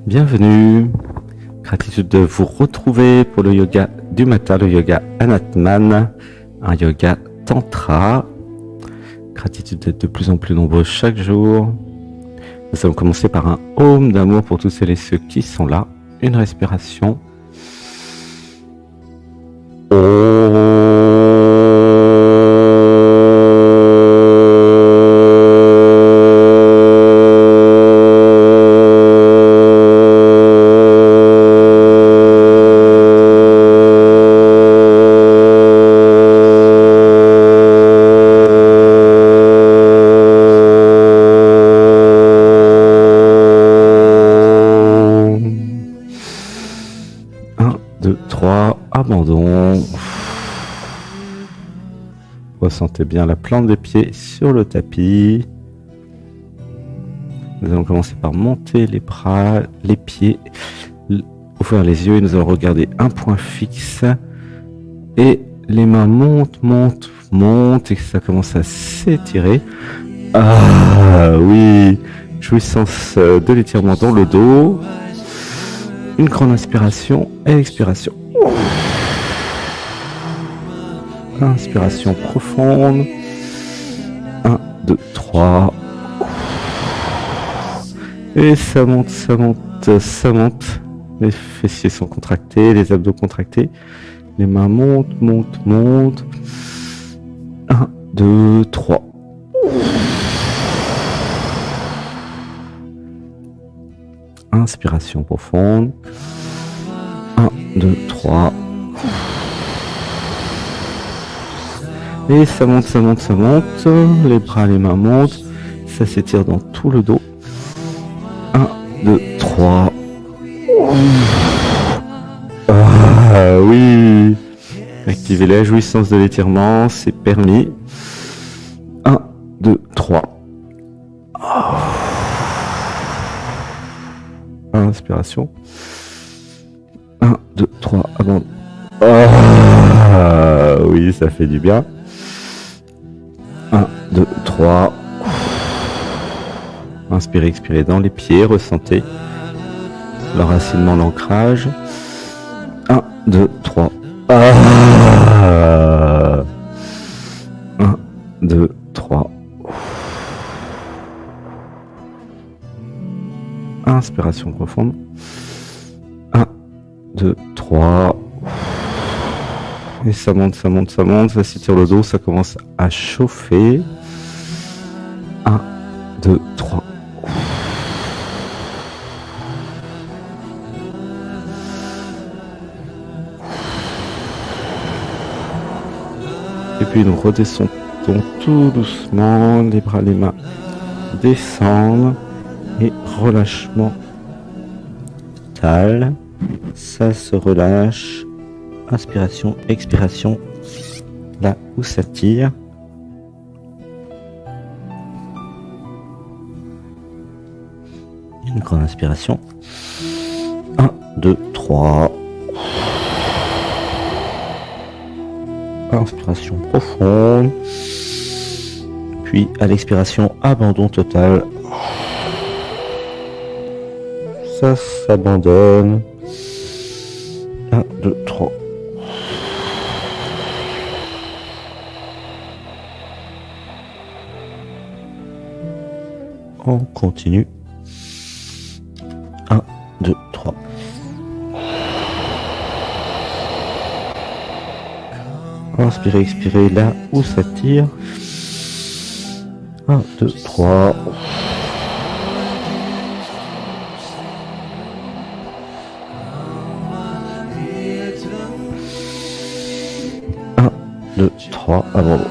Bienvenue. Gratitude de vous retrouver pour le yoga du matin, le yoga Anatman, un yoga tantra. Gratitude d'être de plus en plus nombreux chaque jour. Nous allons commencer par un Om d'amour pour tous celles et ceux qui sont là. Une respiration. Abandon. Ressentez bien la plante des pieds sur le tapis. Nous allons commencer par monter les bras, les pieds, ouvrir les yeux et nous allons regarder un point fixe. Et les mains montent et ça commence à s'étirer. Ah oui, jouissance de l'étirement dans le dos. Une grande inspiration et expiration. Inspiration profonde. 1, 2, 3. Et ça monte, ça monte, ça monte. Les fessiers sont contractés, les abdos contractés. Les mains montent. 1, 2, 3. Inspiration profonde. 1, 2, 3. Et ça monte. Les bras, les mains montent. Ça s'étire dans tout le dos. 1, 2, 3. Ah oui. Activez la jouissance de l'étirement, c'est permis. 1, 2, 3. Inspiration. 1, 2, 3. Abandon. Ah oui, ça fait du bien. 1, 2, 3. Inspirez, expirez dans les pieds, ressentez l'enracinement, l'ancrage. 1, 2, 3. 1, 2, 3. Inspiration profonde. 1, 2, 3. Et ça monte, ça s'étire le dos, ça commence à chauffer. 1, 2, 3. Et puis nous redescendons tout doucement, les bras, les mains descendent et relâchement total. Ça se relâche. Inspiration, expiration, là où ça tire. Une grande inspiration. 1, 2, 3. Inspiration profonde. Puis à l'expiration, abandon total. Ça s'abandonne. 1, 2, 3. On continue. 1, 2, 3. Inspirez, expirez là où ça tire. 1, 2, 3. 1, 2, 3. Abandon.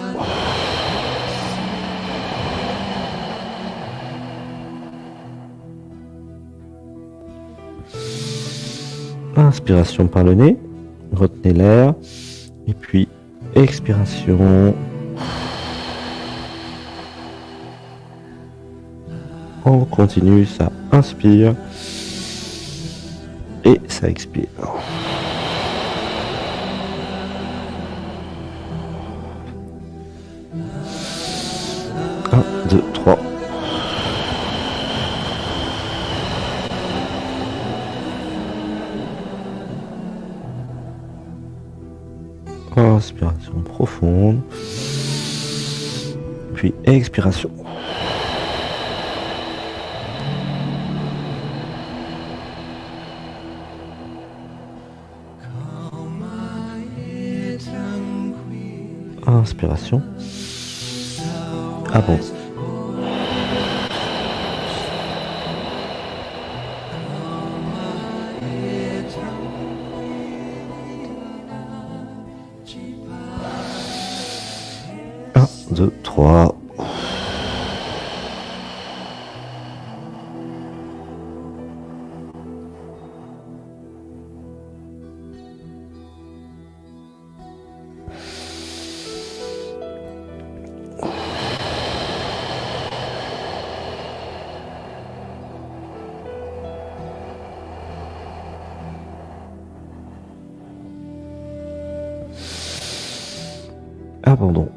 Inspiration par le nez, retenez l'air, et puis expiration. On continue, ça inspire et ça expire. 1, 2, 3. Inspiration profonde. Puis expiration. Inspiration. Ah bon. Un, deux, trois. Abandon.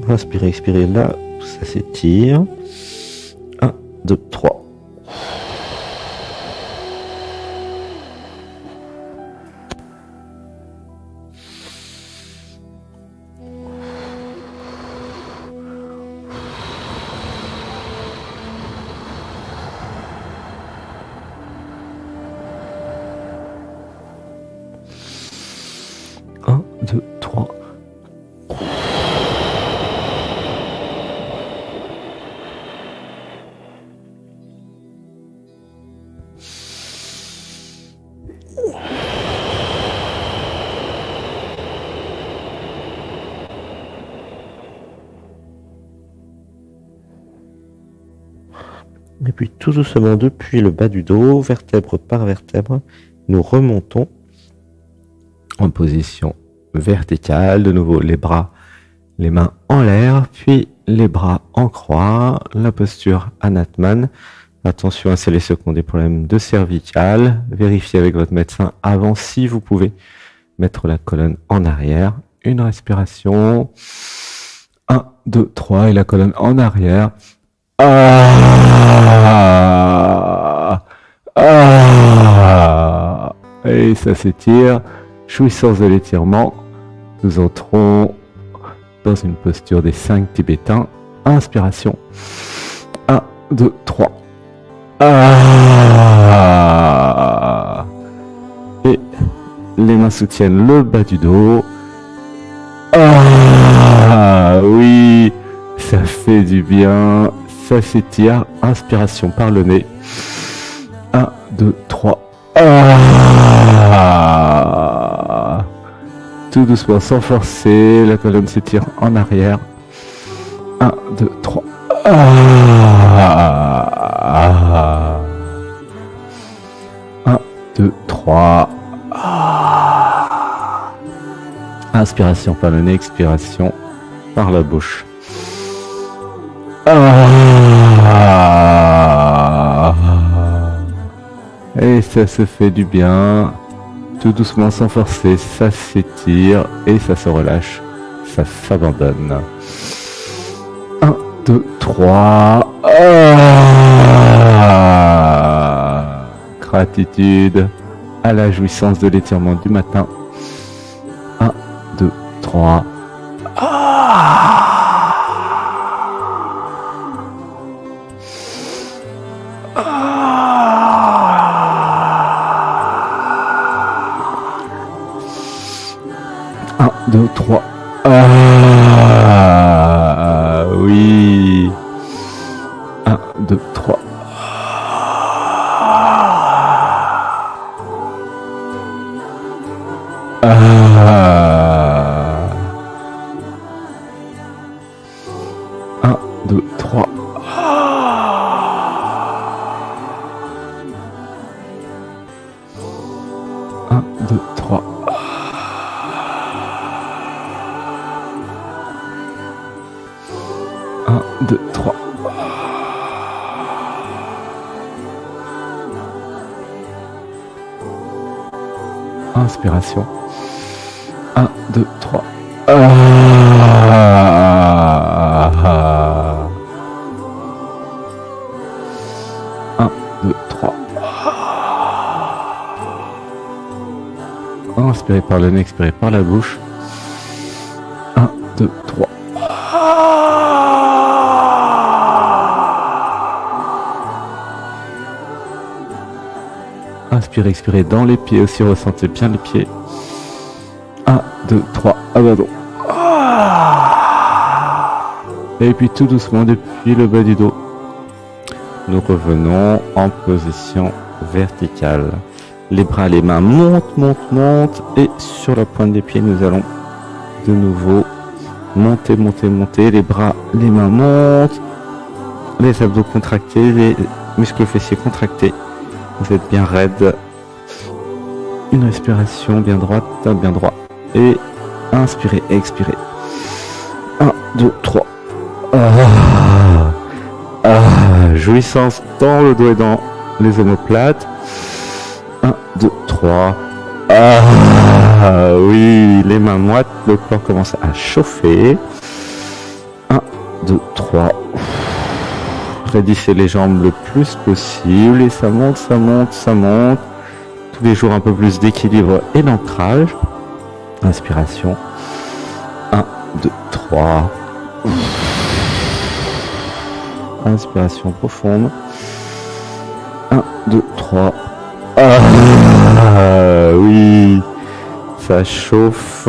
Inspirez, expirez là, ça s'étire. 1, 2, 3. Un, deux, trois. Et puis tout doucement depuis le bas du dos, vertèbre par vertèbre, nous remontons en position verticale. De nouveau les bras, les mains en l'air, puis les bras en croix, la posture Anatman. Attention à celles et ceux qui ont des problèmes de cervicale. Vérifiez avec votre médecin avant si vous pouvez mettre la colonne en arrière. Une respiration. 1, 2, 3 et la colonne en arrière. Et ça s'étire. Jouissance de l'étirement. Nous entrons dans une posture des 5 tibétains. Inspiration. 1, 2, 3. Et les mains soutiennent le bas du dos. Oui, ça fait du bien. Ça s'étire. Inspiration par le nez. 1, 2, 3. Tout doucement, sans forcer. La colonne s'étire en arrière. 1, 2, 3. Un, deux, trois. Inspiration par le nez, expiration par la bouche. Et ça se fait du bien. Tout doucement, sans forcer, ça s'étire et ça se relâche. Ça s'abandonne. 1, 2, 3. Gratitude à la jouissance de l'étirement du matin. 1, 2, 3. Un, deux, trois. Oui. 1, 2, 3. Un, deux, trois. Un, deux, trois. Un, deux, trois. Inspiration. 1, 2, 3. 1, 2, 3. Inspirez par le nez, expirez par la bouche. 1, 2, 3. Inspirez, expirez dans les pieds aussi, ressentez bien les pieds. 1, 2, 3, abandon. Et puis tout doucement depuis le bas du dos, nous revenons en position verticale. Les bras, les mains montent, montent, montent. Et sur la pointe des pieds, nous allons de nouveau monter, monter, monter. Les bras, les mains montent. Les abdos contractés, les muscles fessiers contractés. Vous êtes bien raide. Une respiration bien droite, bien droit. Et inspirez, expirez. 1, 2, 3. Jouissance dans le dos et dans les omoplates. 1, 2, 3. Oui, les mains moites, le corps commence à chauffer. 1, 2, 3. Raidissez les jambes le plus possible et ça monte, ça monte, ça monte. Tous les jours un peu plus d'équilibre et d'ancrage. Inspiration. 1, 2, 3. Inspiration profonde. 1, 2, 3. Oui, ça chauffe,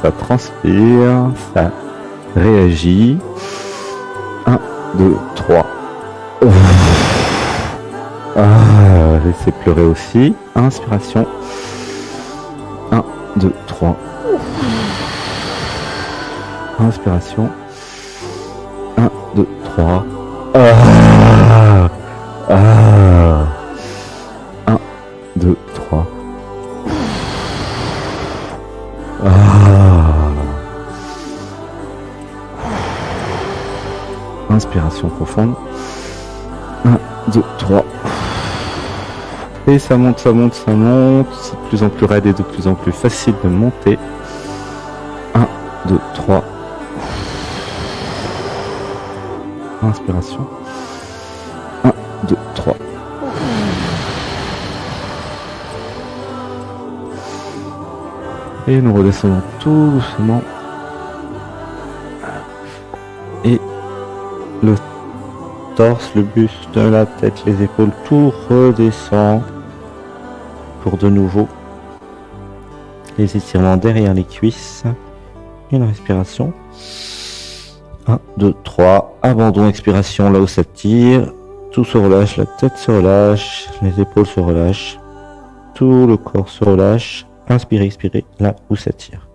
ça transpire, ça réagit. 1, 2, 3. Laissez pleurer aussi. Inspiration. 1, 2, 3. Inspiration. 1, 2, 3. 1, 2, 3. Inspiration profonde. 1, 2, 3. Et ça monte, ça monte, ça monte. C'est de plus en plus raide et de plus en plus facile de monter. 1, 2, 3. Inspiration. 1, 2, 3. Et nous redescendons tout doucement. Et le torse, le buste, la tête, les épaules, tout redescend. Pour de nouveau les étirements derrière les cuisses. Une respiration. 1, 2, 3. Abandon, expiration là où ça tire. Tout se relâche, la tête se relâche, les épaules se relâchent. Tout le corps se relâche. Inspirez, expirez là où ça tire.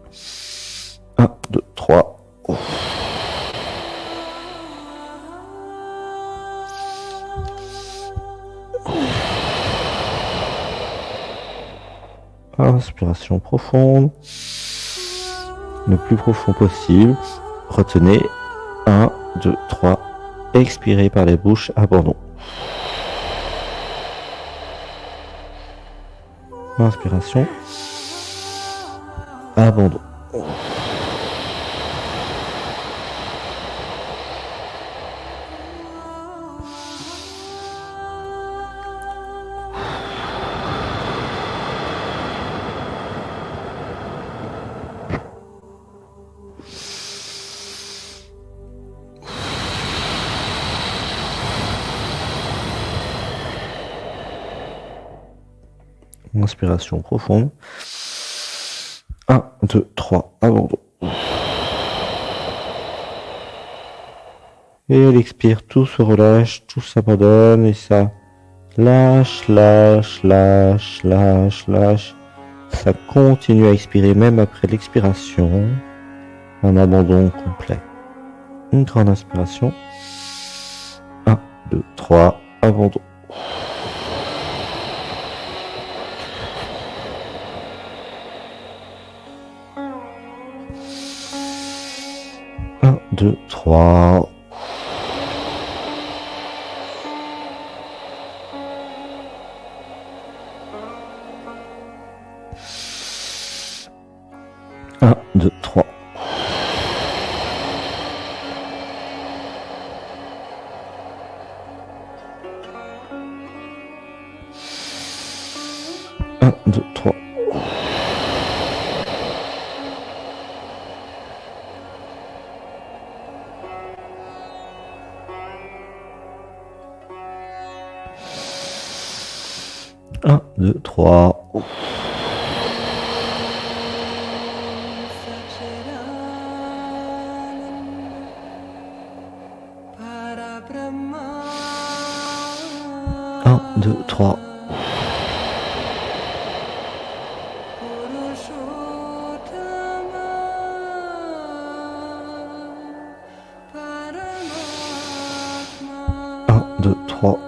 1, 2, 3. Inspiration profonde. Le plus profond possible. Retenez. 1, 2, 3. Expirez par les bouches. Abandon. Inspiration. Abandon. Inspiration profonde. 1, 2, 3, abandon. Et elle expire, tout se relâche, tout s'abandonne et ça lâche, lâche, lâche, lâche, lâche. Ça continue à expirer même après l'expiration. Un abandon complet. Une grande inspiration. 1, 2, 3, abandon. 1, 2, 3. Un, deux, trois. Un, deux, trois. 1, 2, 3. Un, deux, trois. Un, deux, trois.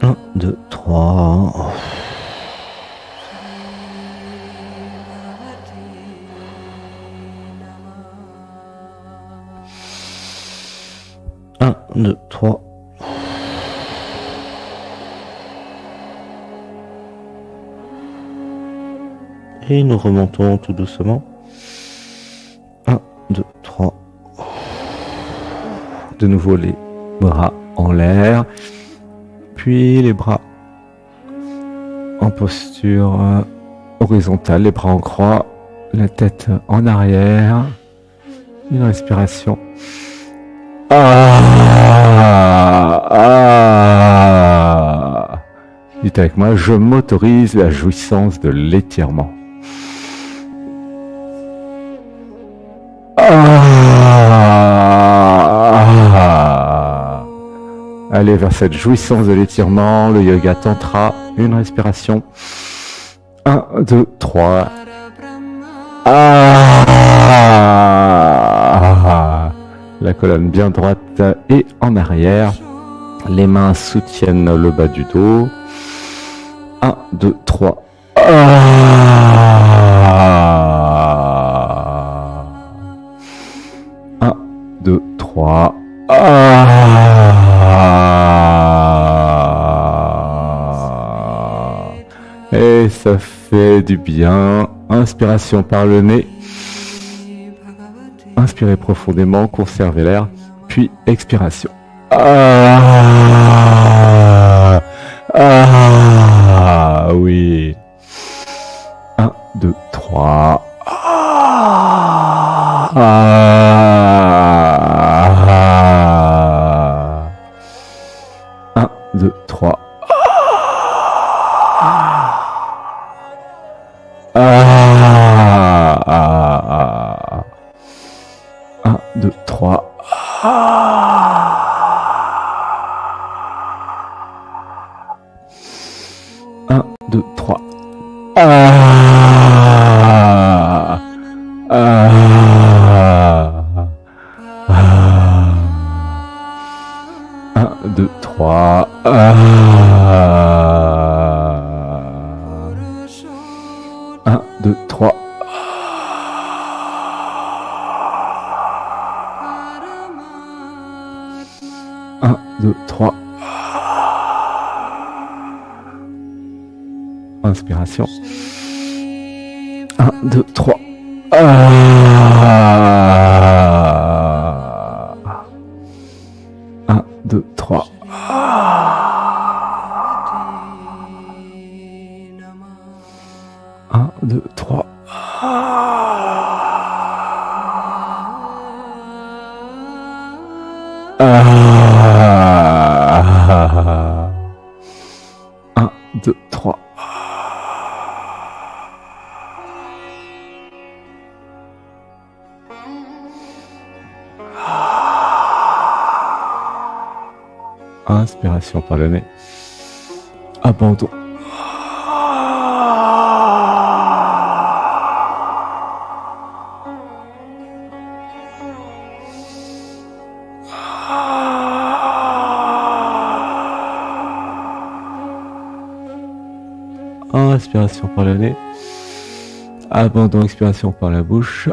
Un, deux, trois. Un, deux, trois. Et nous remontons tout doucement. 1, 2, 3. De nouveau les bras en l'air. Puis les bras en posture horizontale, les bras en croix, la tête en arrière. Une respiration. Dites avec moi, je m'autorise la jouissance de l'étirement. Allez vers cette jouissance de l'étirement, le yoga tantra, une respiration. 1, 2, 3. La colonne bien droite et en arrière. Les mains soutiennent le bas du dos. 1, 2, 3. 1, 2, 3. Et ça fait du bien. Inspiration par le nez. Inspirez profondément, conservez l'air, puis expiration. Oui. 1, 2, 3. 1, 2, 3. 1, 2, 3. 1, 2, 3. 1, 2, 3. 1, 2, 3. 1, 2, 3. Inspiration. 1, 2, 3. 1, 2, 3. 1, 2, 3. 1, 2, 3. Inspiration par le nez. Abandon. Inspiration par le nez. Abandon, expiration par la bouche.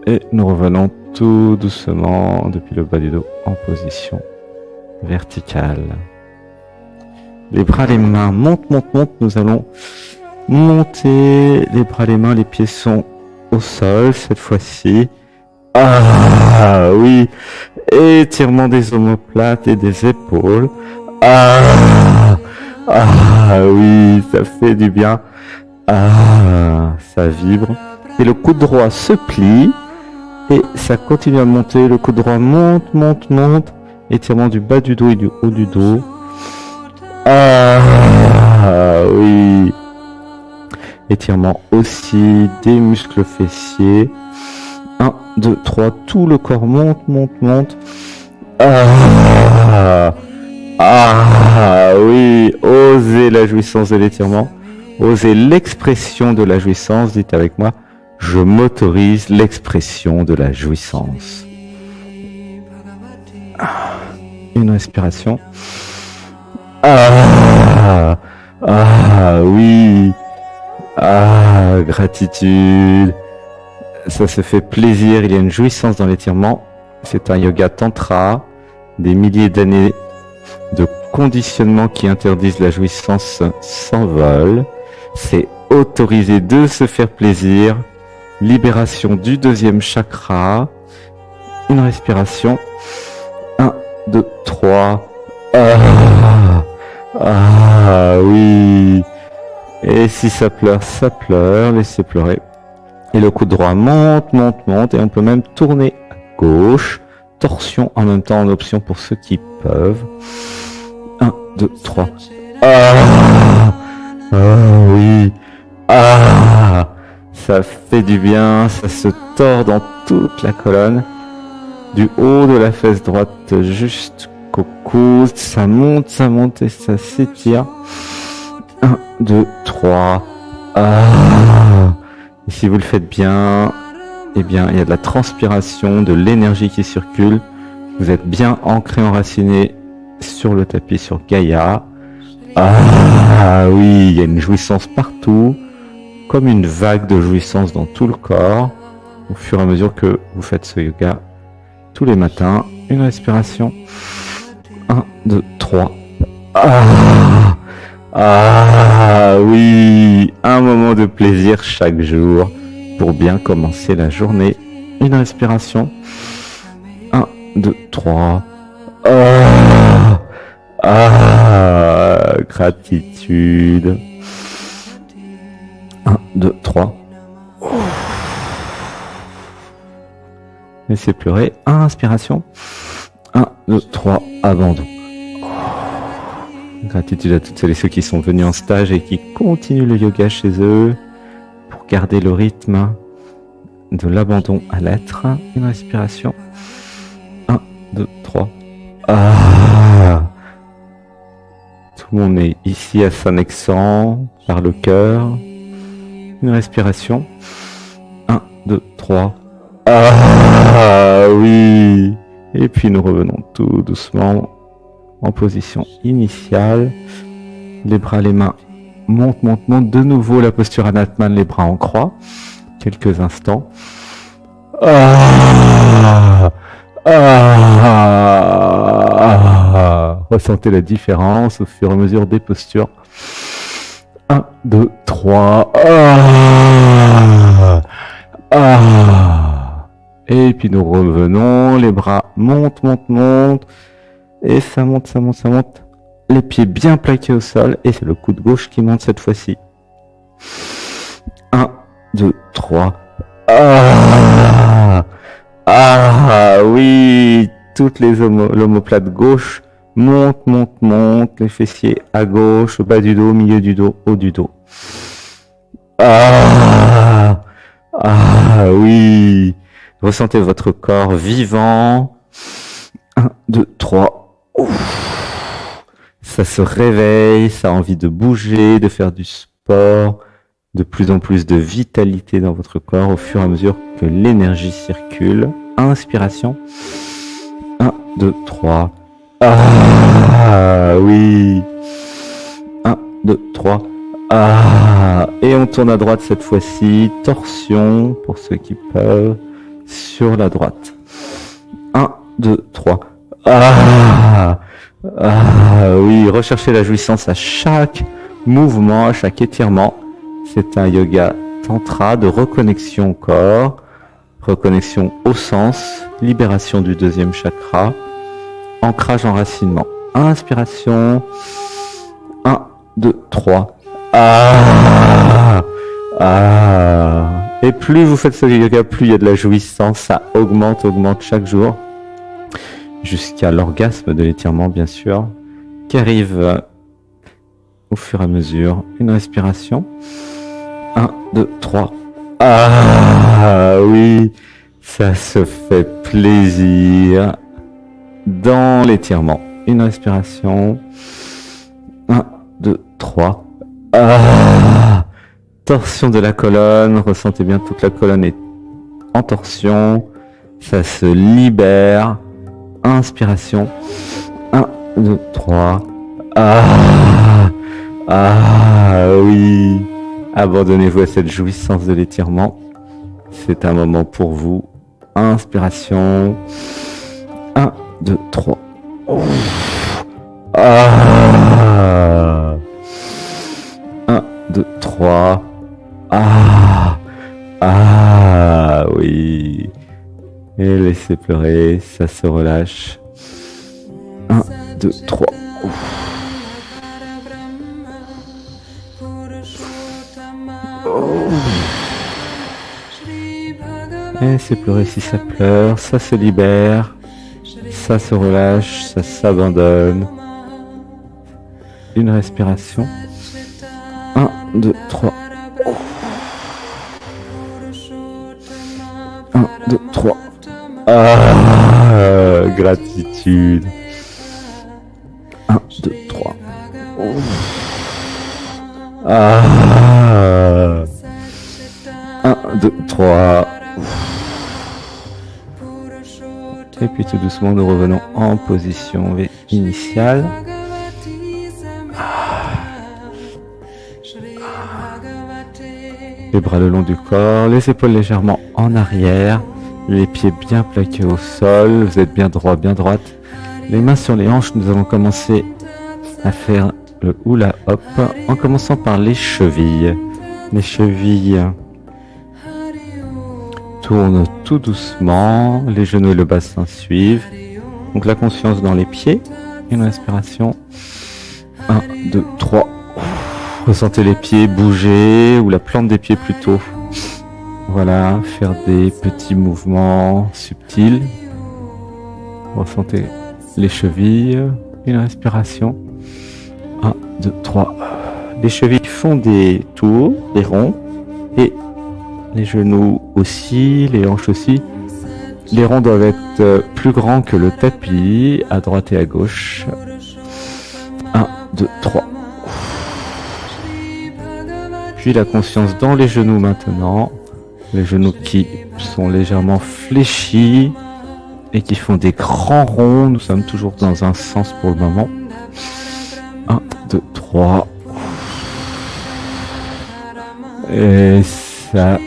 Et nous revenons tout doucement depuis le bas du dos en position verticale. Les bras, les mains montent, montent, montent. Nous allons monter les bras, les mains, les pieds sont au sol cette fois-ci. Oui, étirement des omoplates et des épaules. Ah oui, ça fait du bien. Ah, ça vibre. Et le coude droit se plie. Et ça continue à monter. Le coude droit monte, monte, monte. Étirement du bas du dos et du haut du dos. Ah oui. Étirement aussi des muscles fessiers. 1, 2, 3. Tout le corps monte, monte, monte. Ah, ah oui. Osez la jouissance de l'étirement. Osez l'expression de la jouissance. Dites avec moi. Je m'autorise l'expression de la jouissance. Une respiration. Ah, ah oui. Ah, gratitude. Ça se fait plaisir. Il y a une jouissance dans l'étirement. C'est un yoga tantra. Des milliers d'années de conditionnements qui interdisent la jouissance s'envolent. C'est autorisé de se faire plaisir. Libération du deuxième chakra. Une respiration. 1, 2, 3. Ah, ah oui. Et si ça pleure, laissez pleurer. Et le coude droit monte, monte, monte. Et on peut même tourner à gauche. Torsion en même temps en option pour ceux qui peuvent. 1, 2, 3. Ah, ah oui. Ah, ça fait du bien. Ça se tord dans toute la colonne. Du haut de la fesse droite jusqu'au coude. Ça monte et ça s'étire. 1, 2, 3. Ah. Et si vous le faites bien, eh bien, il y a de la transpiration, de l'énergie qui circule. Vous êtes bien ancré, enraciné sur le tapis, sur Gaïa. Ah oui, il y a une jouissance partout, comme une vague de jouissance dans tout le corps, au fur et à mesure que vous faites ce yoga tous les matins. Une respiration. 1, 2, 3. Ah, ah oui, un moment de plaisir chaque jour pour bien commencer la journée. Une respiration. 1, 2, 3. Ah, ah, gratitude. 1, 2, 3. Laissez pleurer. Inspiration. 1, 2, 3. Abandon. Gratitude à toutes celles et ceux qui sont venus en stage et qui continuent le yoga chez eux pour garder le rythme de l'abandon à l'être. Une respiration. 1, 2, 3. Ah. Tout le monde est ici à Saint-Nexan par le cœur. Une respiration. 1, 2, 3. Ah oui. Et puis nous revenons tout doucement en position initiale. Les bras, les mains montent, montent, montent. De nouveau la posture Anatman, les bras en croix. Quelques instants. Ah, ah, ressentez la différence au fur et à mesure des postures. 1, 2, 3. Ah, ah. Et puis nous revenons. Les bras montent, montent, montent. Et ça monte, ça monte, ça monte. Les pieds bien plaqués au sol. Et c'est le coude gauche qui monte cette fois-ci. 1, 2, 3. Ah, ah oui. Toutes les l'omoplate gauche monte, monte, monte. Les fessiers à gauche, au bas du dos, au milieu du dos, haut du dos. Ah, ah oui. Ressentez votre corps vivant. 1, 2, 3. Ouf. Ça se réveille, ça a envie de bouger, de faire du sport, de plus en plus de vitalité dans votre corps au fur et à mesure que l'énergie circule. Inspiration. 1, 2, 3. Ah oui. 1, 2, 3. Ah. Et on tourne à droite cette fois-ci. Torsion pour ceux qui peuvent. Sur la droite. 1, 2, 3. Ah, ah oui, recherchez la jouissance à chaque mouvement, à chaque étirement. C'est un yoga tantra de reconnexion au corps, reconnexion au sens, libération du deuxième chakra, ancrage, enracinement. Inspiration. 1, 2, 3. Ah, ah. Et plus vous faites ce yoga, plus il y a de la jouissance. Ça augmente chaque jour. Jusqu'à l'orgasme de l'étirement, bien sûr, qui arrive au fur et à mesure. Une respiration. 1, 2, 3. Ah oui, ça se fait plaisir dans l'étirement. Une respiration. 1, 2, 3. Ah, torsion de la colonne. Ressentez bien, toute la colonne est en torsion. Ça se libère. Inspiration. 1, 2, 3. Ah, ah oui. Abandonnez-vous à cette jouissance de l'étirement. C'est un moment pour vous. Inspiration. 1, 2, 3. Ah. 1, 2, 3. Ah. Ah oui. Et laissez pleurer, ça se relâche. 1, 2, 3. Laissez pleurer si ça pleure, ça se libère, ça se relâche, ça s'abandonne. Une respiration. 1, 2, 3. 1, 2, 3. Ah, gratitude. 1, 2, 3. Ah. 1, 2, 3. Et puis tout doucement, nous revenons en position initiale. Les bras le long du corps, les épaules légèrement en arrière, les pieds bien plaqués au sol, vous êtes bien droit, bien droite. Les mains sur les hanches, nous allons commencer à faire le hula hop en commençant par les chevilles. Les chevilles tournent tout doucement, les genoux et le bassin suivent. Donc la conscience dans les pieds, une respiration. 1, 2, 3. Ressentez les pieds bouger, ou la plante des pieds plutôt. Voilà, faire des petits mouvements subtils. Ressentez les chevilles, une respiration. 1, 2, 3. Les chevilles font des tours, des ronds, et les genoux aussi, les hanches aussi. Les ronds doivent être plus grands que le tapis, à droite et à gauche. 1, 2, 3. Puis la conscience dans les genoux maintenant. Les genoux qui sont légèrement fléchis et qui font des grands ronds. Nous sommes toujours dans un sens pour le moment. 1, 2, 3. Et ça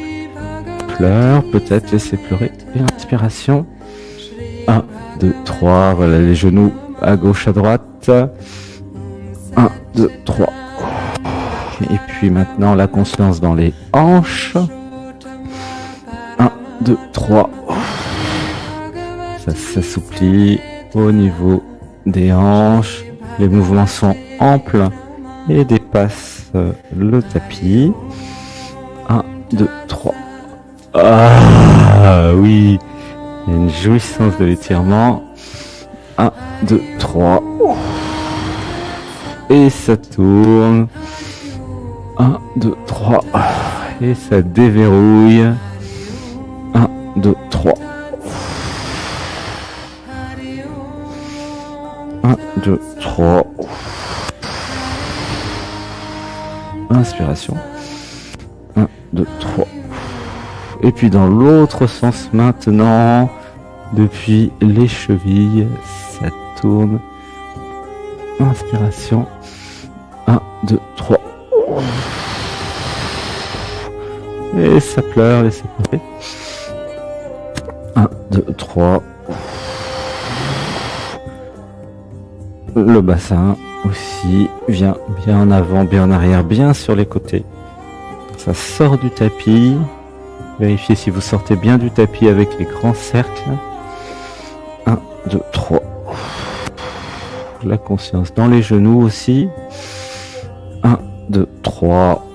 pleure, peut-être, laissez pleurer. Une inspiration. 1, 2, 3. Voilà, les genoux à gauche, à droite. 1, 2, 3. Et puis maintenant, la conscience dans les hanches. 1, 2, 3. Ça s'assouplit au niveau des hanches. Les mouvements sont amples et dépassent le tapis. 1, 2, 3. Ah oui, il y a une jouissance de l'étirement. 1, 2, 3. Et ça tourne. 1, 2, 3. Et ça déverrouille. 1, 2, 3. 1, 2, 3. Inspiration. 1, 2, 3. Et puis dans l'autre sens maintenant, depuis les chevilles, ça tourne. Inspiration. 1, 2, 3. Et ça pleure, laissez pleurer. 1, 2, 3. Le bassin aussi vient bien en avant, bien en arrière, bien sur les côtés. Ça sort du tapis. Vérifiez si vous sortez bien du tapis avec les grands cercles. 1, 2, 3. La conscience dans les genoux aussi. 1, 2, 3.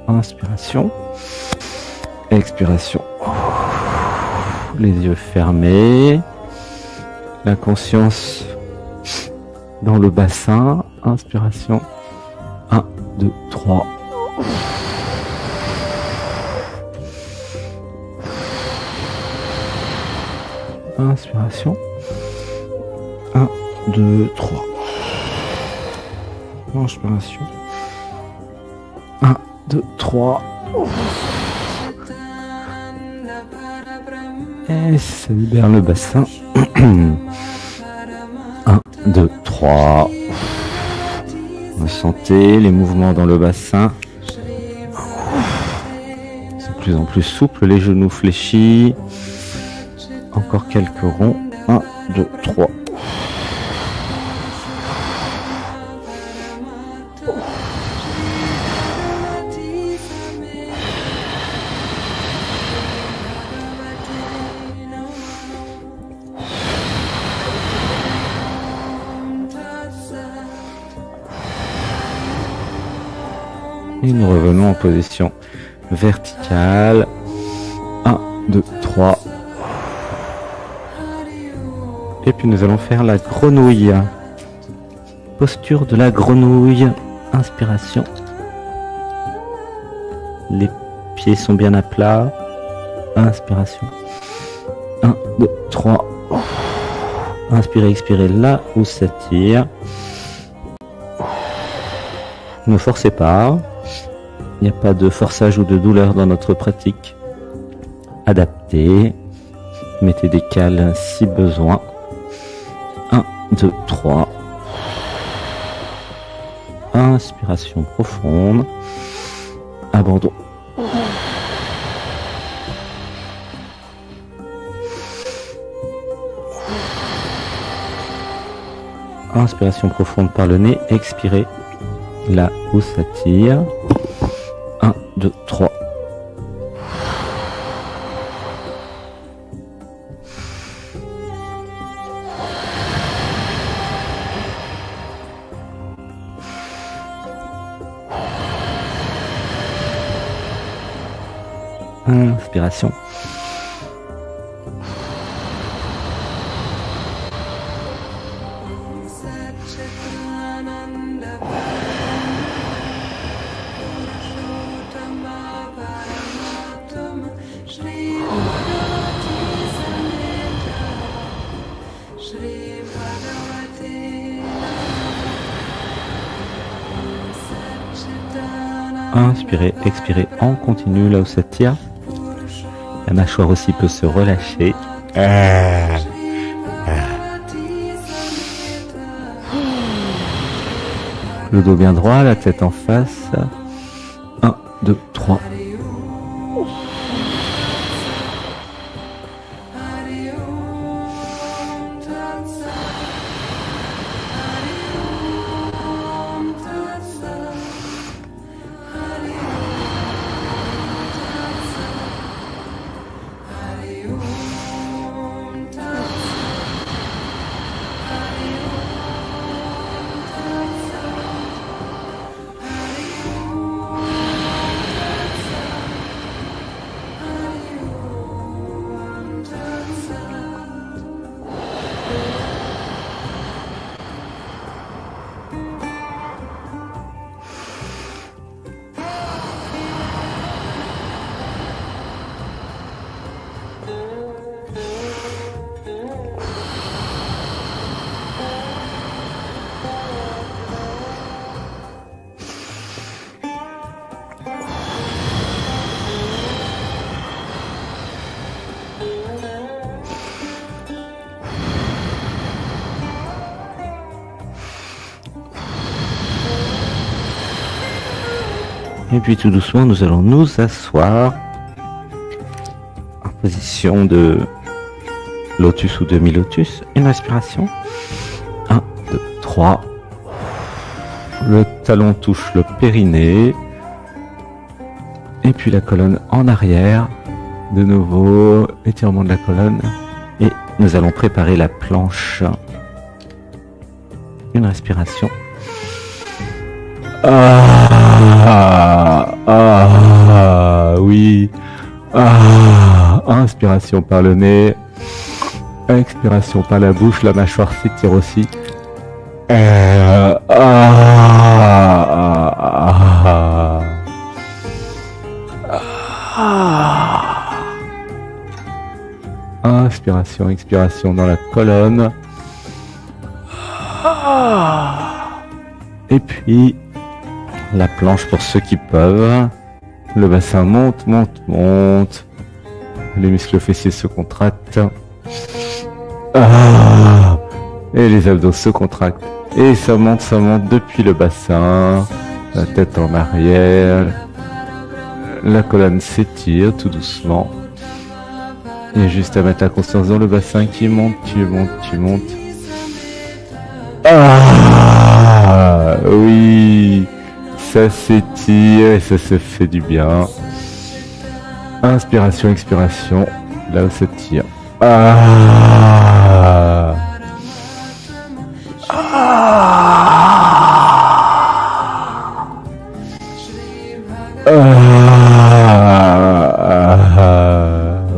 Inspiration. Expiration. Les yeux fermés. La conscience dans le bassin. Inspiration. 1, 2, 3. Inspiration. 1, 2, 3. Inspiration. 1, 2, 3. Et ça libère le bassin. 1, 2, 3. Ressentez les mouvements dans le bassin. C'est de plus en plus souple, les genoux fléchis. Encore quelques ronds. 1, 2, 3. Et nous revenons en position verticale. 1, 2, 3. Et puis nous allons faire la grenouille. Posture de la grenouille. Inspiration. Les pieds sont bien à plat. Inspiration. 1, 2, 3. Inspirez, expirez là où ça tire. Ne forcez pas. Il n'y a pas de forçage ou de douleur dans notre pratique. Adaptez. Mettez des cales si besoin. 1, 2, 3. Inspiration profonde. Abandon. Inspiration profonde par le nez. Expirez là où ça tire. 1, 2, 3. Inspiration. Inspirez, expirez en continu là où ça tire. La mâchoire aussi peut se relâcher. Le dos bien droit, la tête en face. 1, 2, 3. Et puis tout doucement, nous allons nous asseoir en position de lotus ou demi-lotus. Une respiration. 1, 2, 3. Le talon touche le périnée. Et puis la colonne en arrière. De nouveau, étirement de la colonne. Et nous allons préparer la planche. Une respiration. Oui. Inspiration par le nez. Expiration par la bouche, la mâchoire s'étire aussi. Inspiration, expiration dans la colonne. Et puis, la planche pour ceux qui peuvent. Le bassin monte, monte, monte. Les muscles fessiers se contractent. Et les abdos se contractent. Et ça monte depuis le bassin. La tête en arrière. La colonne s'étire tout doucement. Et juste à mettre la conscience dans le bassin qui monte, qui monte, qui monte. Oui, ça s'étire et ça se fait du bien. Inspiration, expiration, là où ça tire.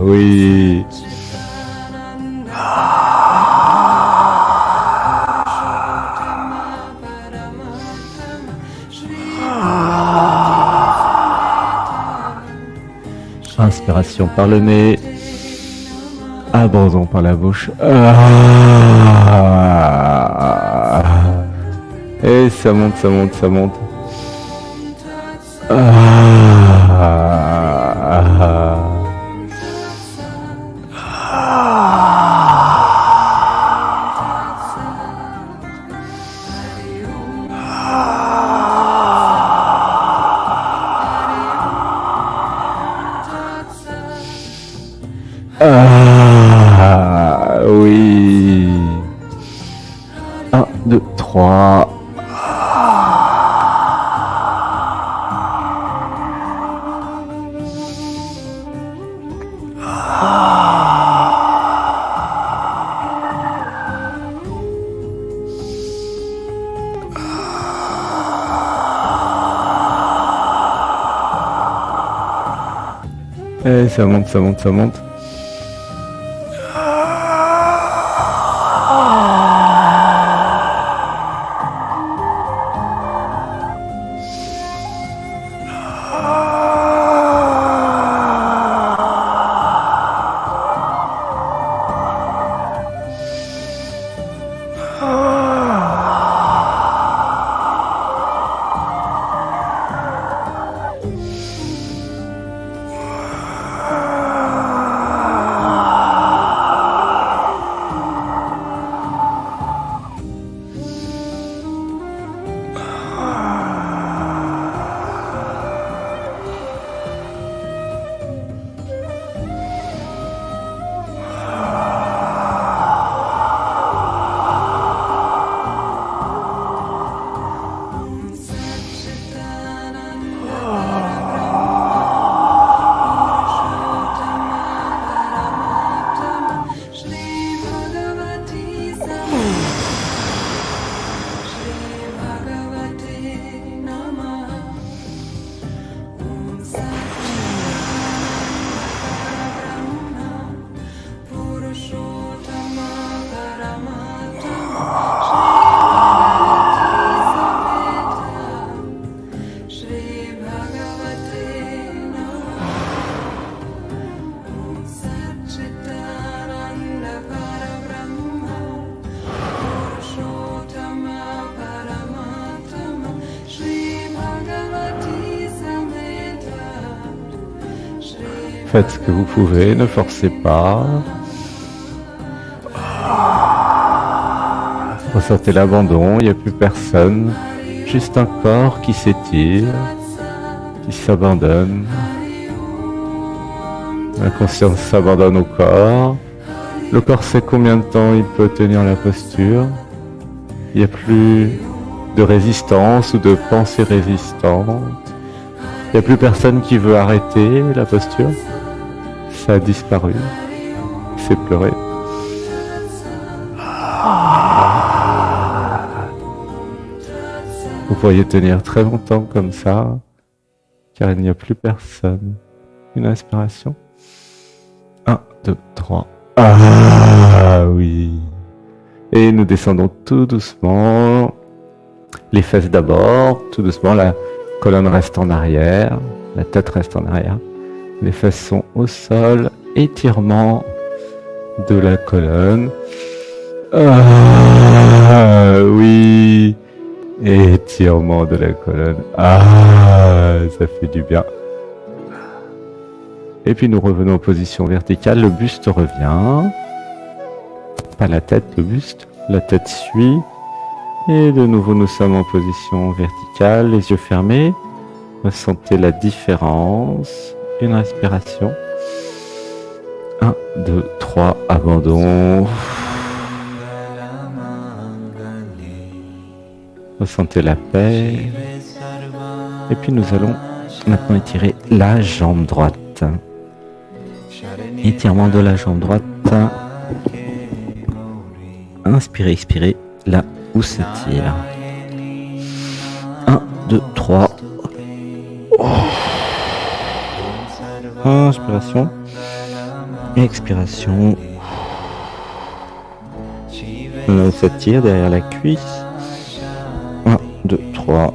Oui. Inspiration par le nez. Abandon par la bouche. Et ça monte, ça monte, ça monte. Oui. 1, 2, 3. Et ça monte, ça monte, ça monte. Faites ce que vous pouvez, ne forcez pas. Ressentez l'abandon, il n'y a plus personne. Juste un corps qui s'étire, qui s'abandonne. La conscience s'abandonne au corps. Le corps sait combien de temps il peut tenir la posture. Il n'y a plus de résistance ou de pensée résistante. Il n'y a plus personne qui veut arrêter la posture. Ça a disparu. C'est pleuré. Vous pourriez tenir très longtemps comme ça, car il n'y a plus personne. Une inspiration. 1, 2, 3. Ah oui. Et nous descendons tout doucement. Les fesses d'abord, tout doucement. La colonne reste en arrière, la tête reste en arrière. Les fesses sont au sol. Étirement de la colonne. Ah oui. Étirement de la colonne. Ah, ça fait du bien. Et puis nous revenons en position verticale. Le buste revient. Pas la tête, le buste. La tête suit. Et de nouveau, nous sommes en position verticale. Les yeux fermés. Ressentez la différence. Une respiration. 1, 2, 3. Abandon. Ressentez la paix. Et puis nous allons maintenant étirer la jambe droite. Étirement de la jambe droite. Inspirez, expirez là où s'étire. 1, 2, 3. Inspiration. Expiration. On s'étire derrière la cuisse. 1, 2, 3.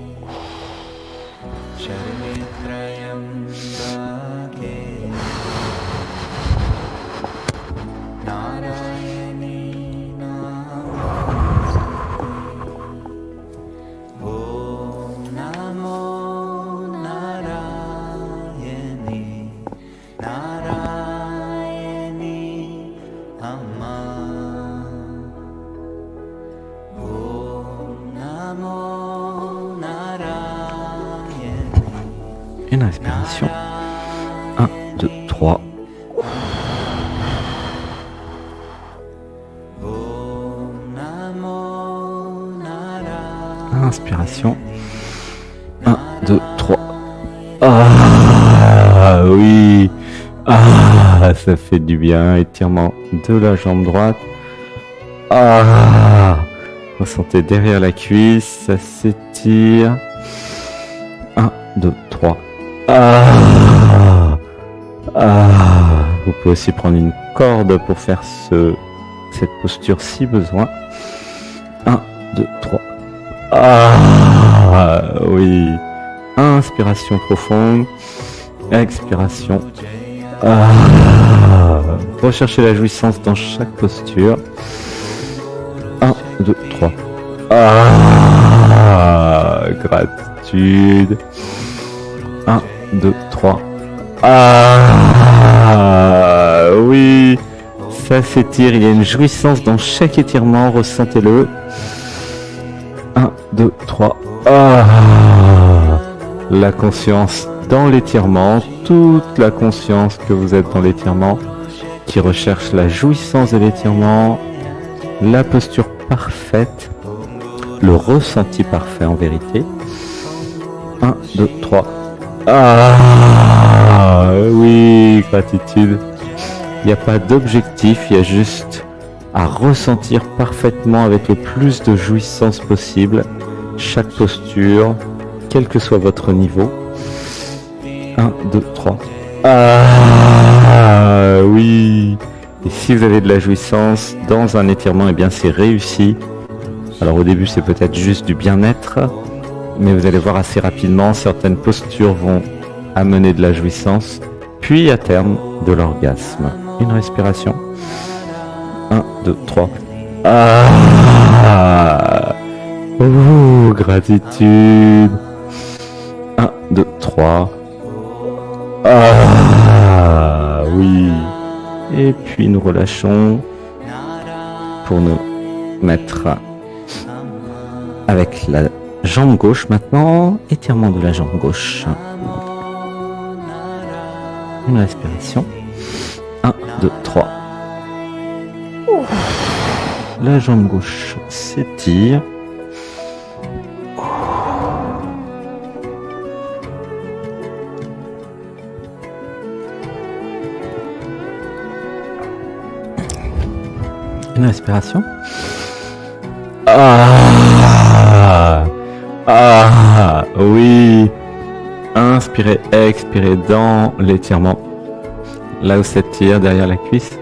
Une inspiration. 1, 2, 3. Inspiration. 1, 2, 3. Ah oui. Ah, ça fait du bien. Étirement de la jambe droite. Ah, ressentez derrière la cuisse, ça s'étire. 1, 2, 3. Ah, ah. Vous pouvez aussi prendre une corde pour faire cette posture si besoin. 1, 2, 3. Ah, oui. Inspiration profonde. Expiration. Ah. Recherchez la jouissance dans chaque posture. 1, 2, 3. Ah, gratitude. 1, 2, 3. Ah, oui. Ça s'étire. Il y a une jouissance dans chaque étirement. Ressentez-le. 1, 2, 3. Ah, la conscience dans l'étirement. Toute la conscience que vous êtes dans l'étirement, qui recherche la jouissance de l'étirement, la posture parfaite, le ressenti parfait en vérité. 1, 2, 3. Ah oui, gratitude. Il n'y a pas d'objectif, il y a juste à ressentir parfaitement avec le plus de jouissance possible chaque posture, quel que soit votre niveau. 1, 2, 3. Ah oui. Et si vous avez de la jouissance dans un étirement, eh bien c'est réussi. Alors au début c'est peut-être juste du bien-être, mais vous allez voir assez rapidement, certaines postures vont amener de la jouissance, puis à terme de l'orgasme. Une respiration. 1, 2, 3. Ah, oh, gratitude. 1, 2, 3. Ah oui. Et puis nous relâchons pour nous mettre avec la jambe gauche maintenant. Étirement de la jambe gauche. Une respiration. 1, 2, 3. La jambe gauche s'étire. Une respiration. Ah, ah, inspirez, expirez dans l'étirement. Là où ça tire, derrière la cuisse.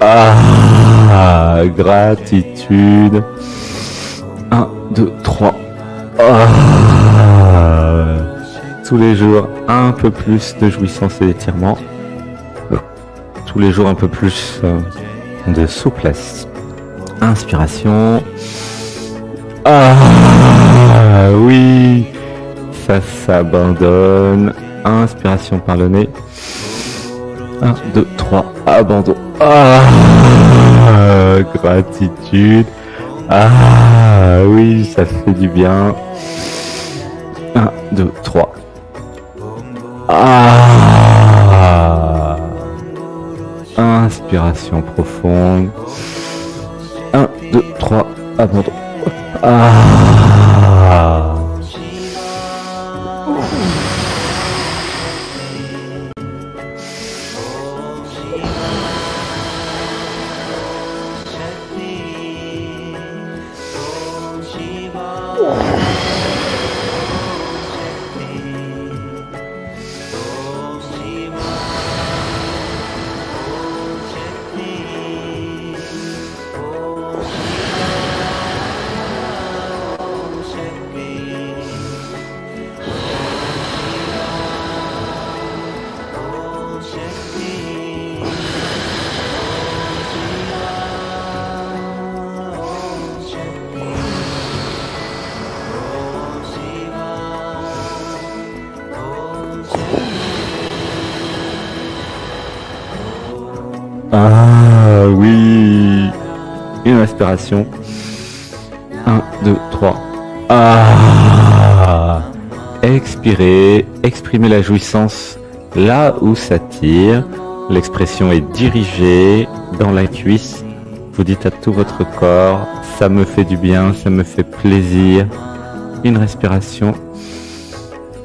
Ah, gratitude. 1, 2, 3. Ah, tous les jours, un peu plus de jouissance et d'étirement. Tous les jours, un peu plus de souplesse. Inspiration. Ah, oui. Ça s'abandonne. Inspiration par le nez. 1, 2, 3. Abandon. Ah, gratitude. Ah, oui, ça fait du bien. 1, 2, 3. Ah. Inspiration profonde. 1, 2, 3. Abandon. Ah. Ah oui. Une respiration. 1, 2, 3. Ah. Expirez. Exprimez la jouissance là où ça tire. L'expression est dirigée dans la cuisse. Vous dites à tout votre corps, ça me fait du bien, ça me fait plaisir. Une respiration.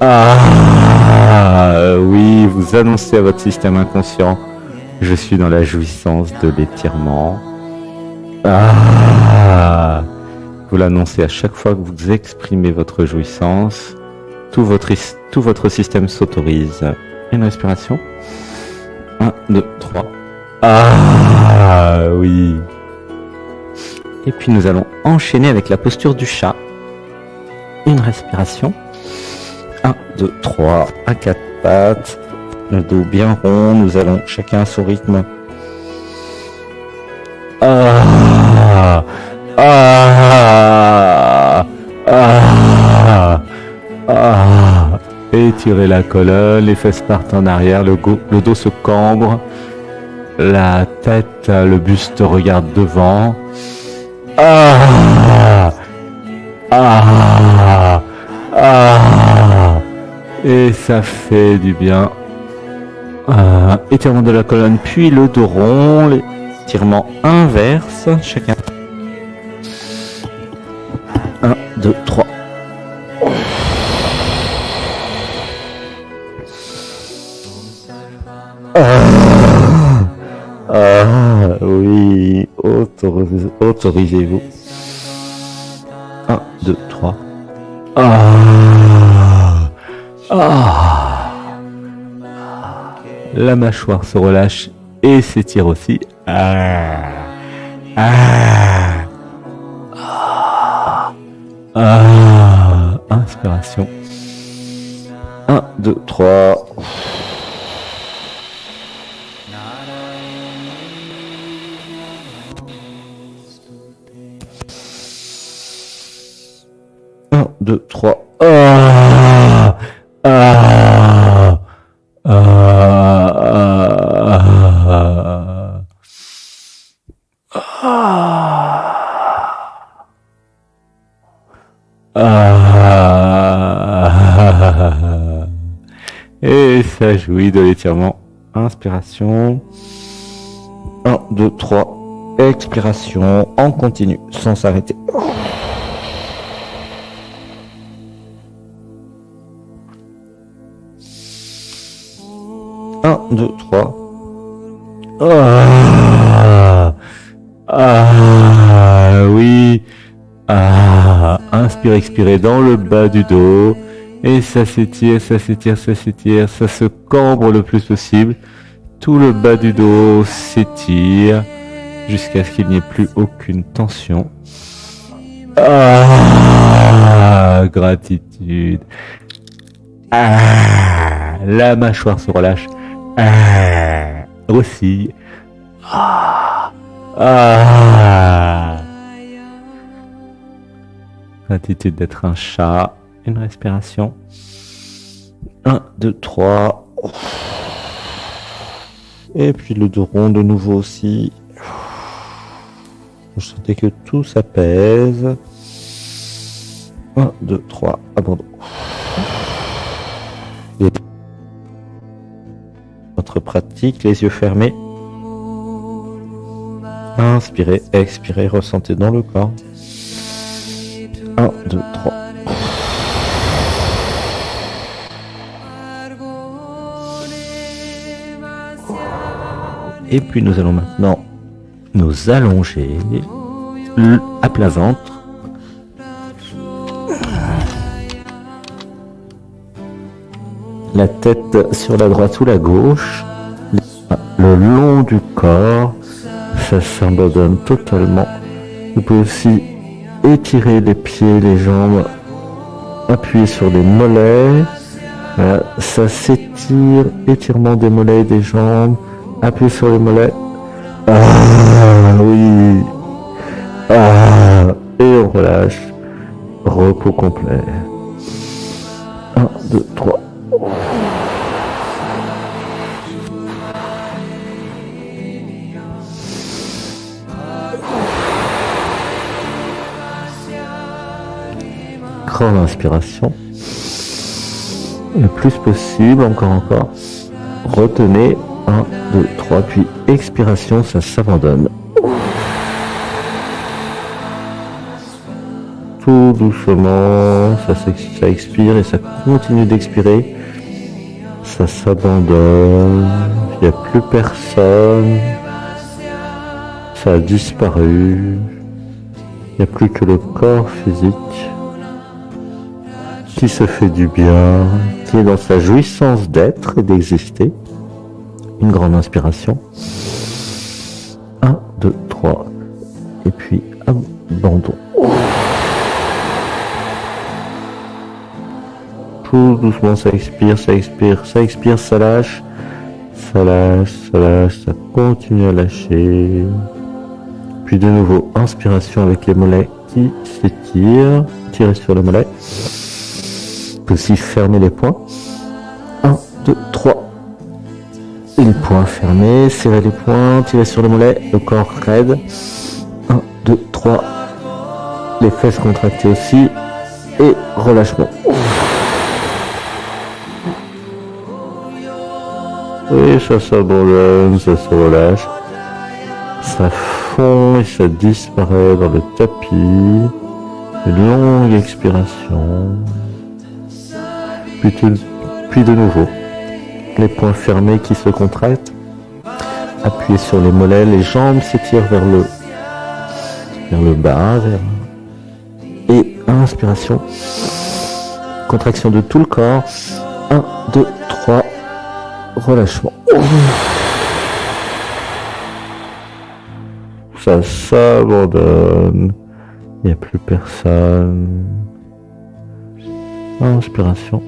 Ah oui, vous annoncez à votre système inconscient, je suis dans la jouissance de l'étirement. Ah, vous l'annoncez à chaque fois que vous exprimez votre jouissance. Tout votre système s'autorise. Une respiration. 1, 2, 3. Ah oui. Et puis nous allons enchaîner avec la posture du chat. Une respiration. 1, 2, 3, à 4 pattes. Le dos bien rond. Nous allons chacun à son rythme. Ah, ah, ah, ah. Étirez la colonne, les fesses partent en arrière, le dos se cambre. La tête, le buste regarde devant. Ah, ah, ah, et ça fait du bien. Étirement de la colonne, puis le dos rond, l'étirement inverse, chacun. 1, 2, 3. Oui, autorisez-vous. 1, 2, 3. La mâchoire se relâche et s'étire aussi. Inspiration. 1, 2, 3. Un, deux, trois. Et ça jouit de l'étirement. Inspiration. 1, 2, 3. Expiration. On continue sans s'arrêter. 1, 2, 3. Oui. Inspire, expirez dans le bas du dos. Et ça s'étire, ça s'étire, ça s'étire, ça se cambre le plus possible. Tout le bas du dos s'étire jusqu'à ce qu'il n'y ait plus aucune tension. Ah, gratitude. Ah, la mâchoire se relâche. Ah, aussi. Ah, ah. Gratitude d'être un chat. Une respiration. 1, 2, 3. Et puis le dos rond de nouveau aussi. Vous sentez que tout s'apaise. 1, 2, 3. Abandon. Et votre pratique, les yeux fermés. Inspirez, expirez, ressentez dans le corps. 1, 2, 3. Et puis nous allons maintenant nous allonger à plat ventre. La tête sur la droite ou la gauche, le long du corps, ça s'abandonne totalement. Vous pouvez aussi étirer les pieds, les jambes, appuyer sur les mollets. Voilà, ça s'étire, étirement des mollets et des jambes, appuyer sur les mollets. Ah oui. Ah, et on relâche. Repos complet. 1, 2, 3. Grande inspiration. Le plus possible, encore. Retenez. 1, 2, 3, puis expiration, ça s'abandonne. Tout doucement, ça expire et ça continue d'expirer. Ça s'abandonne. Il n'y a plus personne. Ça a disparu. Il n'y a plus que le corps physique qui se fait du bien, qui est dans sa jouissance d'être et d'exister. Une grande inspiration. 1, 2, 3. Et puis abandon. Tout doucement, ça expire, ça expire, ça expire, ça lâche. Ça lâche, ça lâche, ça continue à lâcher. Puis de nouveau, inspiration avec les mollets qui s'étirent. Tirez sur les mollets. Vous pouvez aussi fermer les poings. 1, 2, 3. Et les poings fermés, serrez les poings, tirez sur les mollets, le corps raide. 1, 2, 3. Les fesses contractées aussi. Et relâchement. Et ça s'abandonne, ça se relâche. Ça fond et ça disparaît dans le tapis. Une longue expiration. Puis de nouveau. Les poings fermés qui se contractent. Appuyez sur les mollets, les jambes s'étirent vers le bas. Et inspiration. Contraction de tout le corps. 1, 2, 3. Relâchement. Ça s'abandonne. Il n'y a plus personne. Inspiration.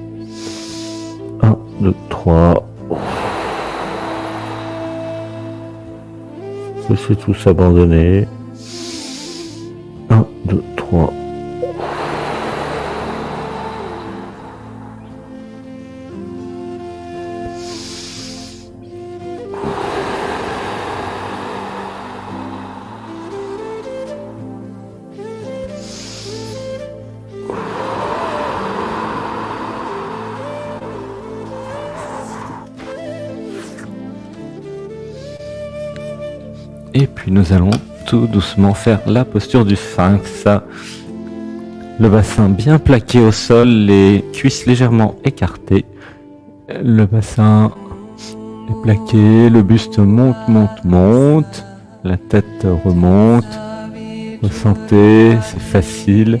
1, 2, 3. Laissez tout s'abandonner. 1, 2, 3. Et puis nous allons tout doucement faire la posture du sphinx. Le bassin bien plaqué au sol, les cuisses légèrement écartées. Le bassin est plaqué, le buste monte, monte, monte. La tête remonte. Ressentez, c'est facile.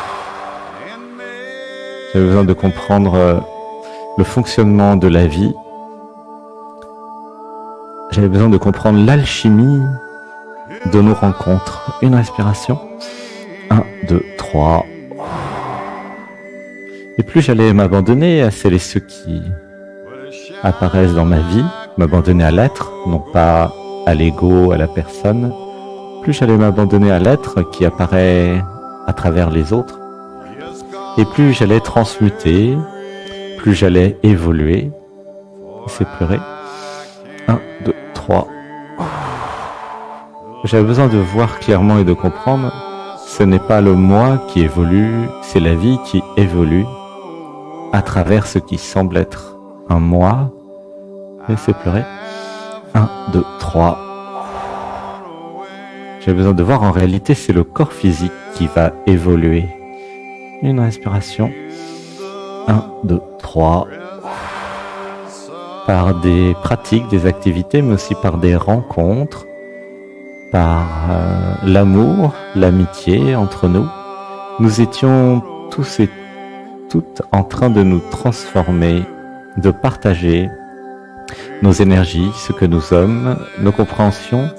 J'avais besoin de comprendre le fonctionnement de la vie. J'avais besoin de comprendre l'alchimie de nos rencontres. Une respiration. 1, 2, 3. Et plus j'allais m'abandonner à celles et ceux qui apparaissent dans ma vie, m'abandonner à l'être, non pas à l'ego, à la personne, plus j'allais m'abandonner à l'être qui apparaît à travers les autres, et plus j'allais transmuter, plus j'allais évoluer. C'est pleurer. 1, 2, 3. J'avais besoin de voir clairement et de comprendre, ce n'est pas le moi qui évolue, c'est la vie qui évolue à travers ce qui semble être un moi. Laissez pleurer. 1, 2, 3. J'ai besoin de voir, en réalité, c'est le corps physique qui va évoluer. Une respiration. 1, 2, 3. Par des pratiques, des activités, mais aussi par des rencontres, par l'amour, l'amitié entre nous. Nous étions tous et toutes en train de nous transformer, de partager nos énergies, ce que nous sommes, nos compréhensions,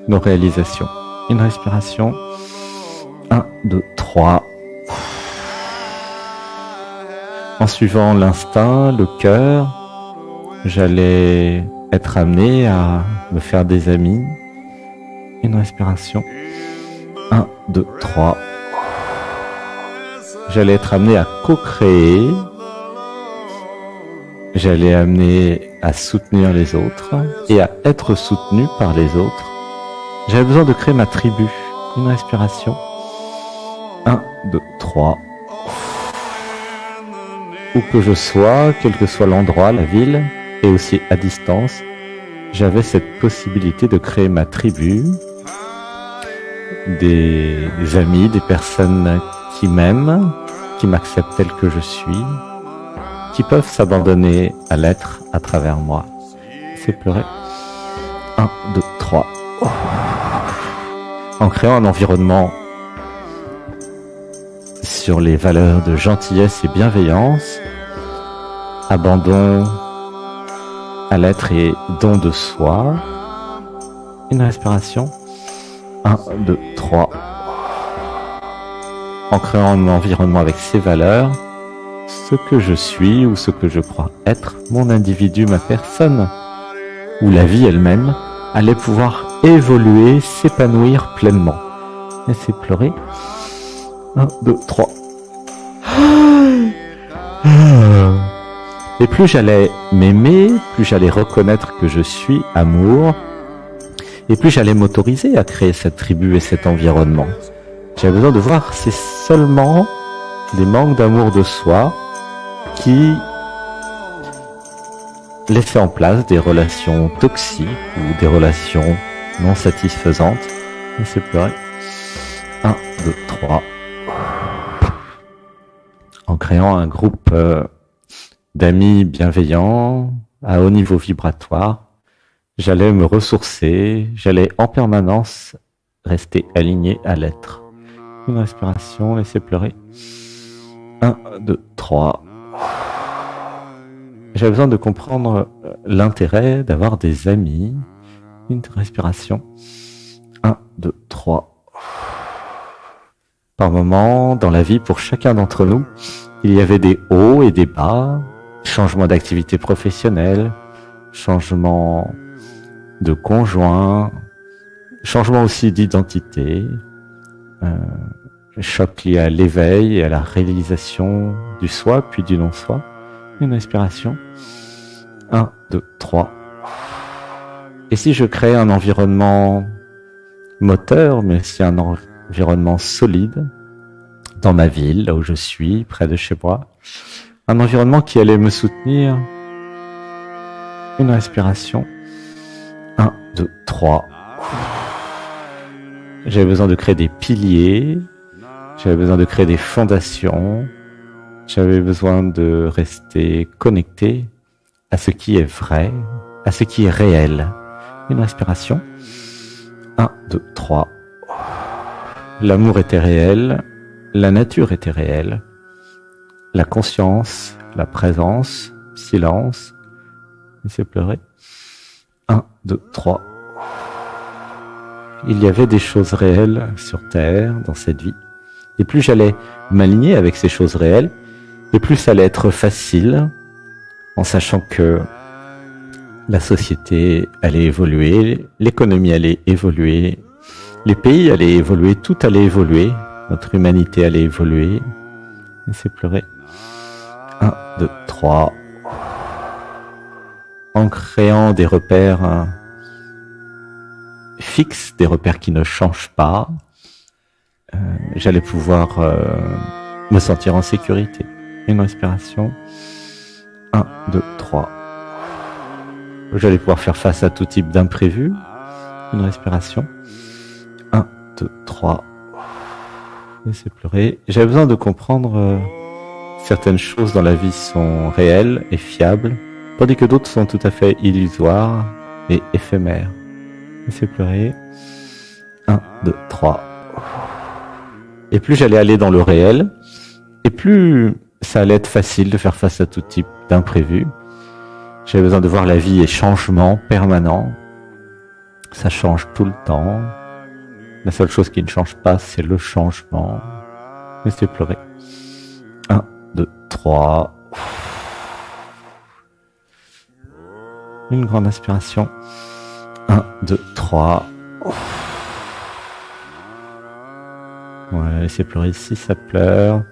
nos réalisations. Une respiration. 1, 2, 3. En suivant l'instinct, le cœur, j'allais être amené à me faire des amis. Une respiration. 1, 2, 3. J'allais être amené à co-créer. J'allais amener à soutenir les autres et à être soutenu par les autres. J'avais besoin de créer ma tribu. Une respiration. 1, 2, 3. Où que je sois, quel que soit l'endroit, la ville, et aussi à distance, j'avais cette possibilité de créer ma tribu, des amis, des personnes qui m'aiment, qui m'acceptent tel que je suis, qui peuvent s'abandonner à l'être à travers moi. C'est pleurer. 1, 2, 3. En créant un environnement sur les valeurs de gentillesse et bienveillance, abandon à l'être et don de soi. Une respiration. 1, 2, 3. En créant un environnement avec ces valeurs, ce que je suis ou ce que je crois être, mon individu, ma personne, ou la vie elle-même, allait pouvoir évoluer, s'épanouir pleinement. Laissez pleurer. 1, 2, 3. Et plus j'allais m'aimer, plus j'allais reconnaître que je suis amour, et plus j'allais m'autoriser à créer cette tribu et cet environnement. J'avais besoin de voir, c'est seulement des manques d'amour de soi qui laissaient en place des relations toxiques ou des relations non satisfaisantes. Laissez pleurer. 1, 2, 3. En créant un groupe d'amis bienveillants, à haut niveau vibratoire, j'allais me ressourcer, j'allais en permanence rester aligné à l'être. Une respiration, laissez pleurer. 1, 2, 3. J'avais besoin de comprendre l'intérêt d'avoir des amis. Une respiration. 1, 2, 3. Par moments, dans la vie, pour chacun d'entre nous, il y avait des hauts et des bas, changement d'activité professionnelle, changement de conjoint, changement aussi d'identité, choc lié à l'éveil et à la réalisation du soi, puis du non-soi. Une respiration. 1, 2, 3. Et si je crée un environnement moteur, mais aussi un environnement solide, dans ma ville, là où je suis, près de chez moi, un environnement qui allait me soutenir. Une respiration. 1, 2, 3. J'avais besoin de créer des piliers, j'avais besoin de créer des fondations, j'avais besoin de rester connecté à ce qui est vrai, à ce qui est réel. Une respiration. 1, 2, 3. L'amour était réel, la nature était réelle, la conscience, la présence, silence. Laissez pleurer. 1, 2, 3. Il y avait des choses réelles sur Terre, dans cette vie. Et plus j'allais m'aligner avec ces choses réelles, et plus ça allait être facile, en sachant que la société allait évoluer, l'économie allait évoluer, les pays allaient évoluer, tout allait évoluer, notre humanité allait évoluer. Laissez pleurer. 1, 2, 3. En créant des repères fixes, des repères qui ne changent pas, j'allais pouvoir me sentir en sécurité. Une respiration. 1, 2, 3. J'allais pouvoir faire face à tout type d'imprévu. Une respiration. 1, 2, 3. Laissez pleurer. J'avais besoin de comprendre certaines choses dans la vie sont réelles et fiables, tandis que d'autres sont tout à fait illusoires et éphémères. Laissez pleurer. 1, 2, 3. Et plus j'allais aller dans le réel, et plus ça allait être facile de faire face à tout type d'imprévu. J'avais besoin de voir la vie et changement permanent. Ça change tout le temps. La seule chose qui ne change pas, c'est le changement. Laissez pleurer. 1, 2, 3. Une grande inspiration. 1, 2, 3. Voilà, laissez pleurer ici, ça pleure.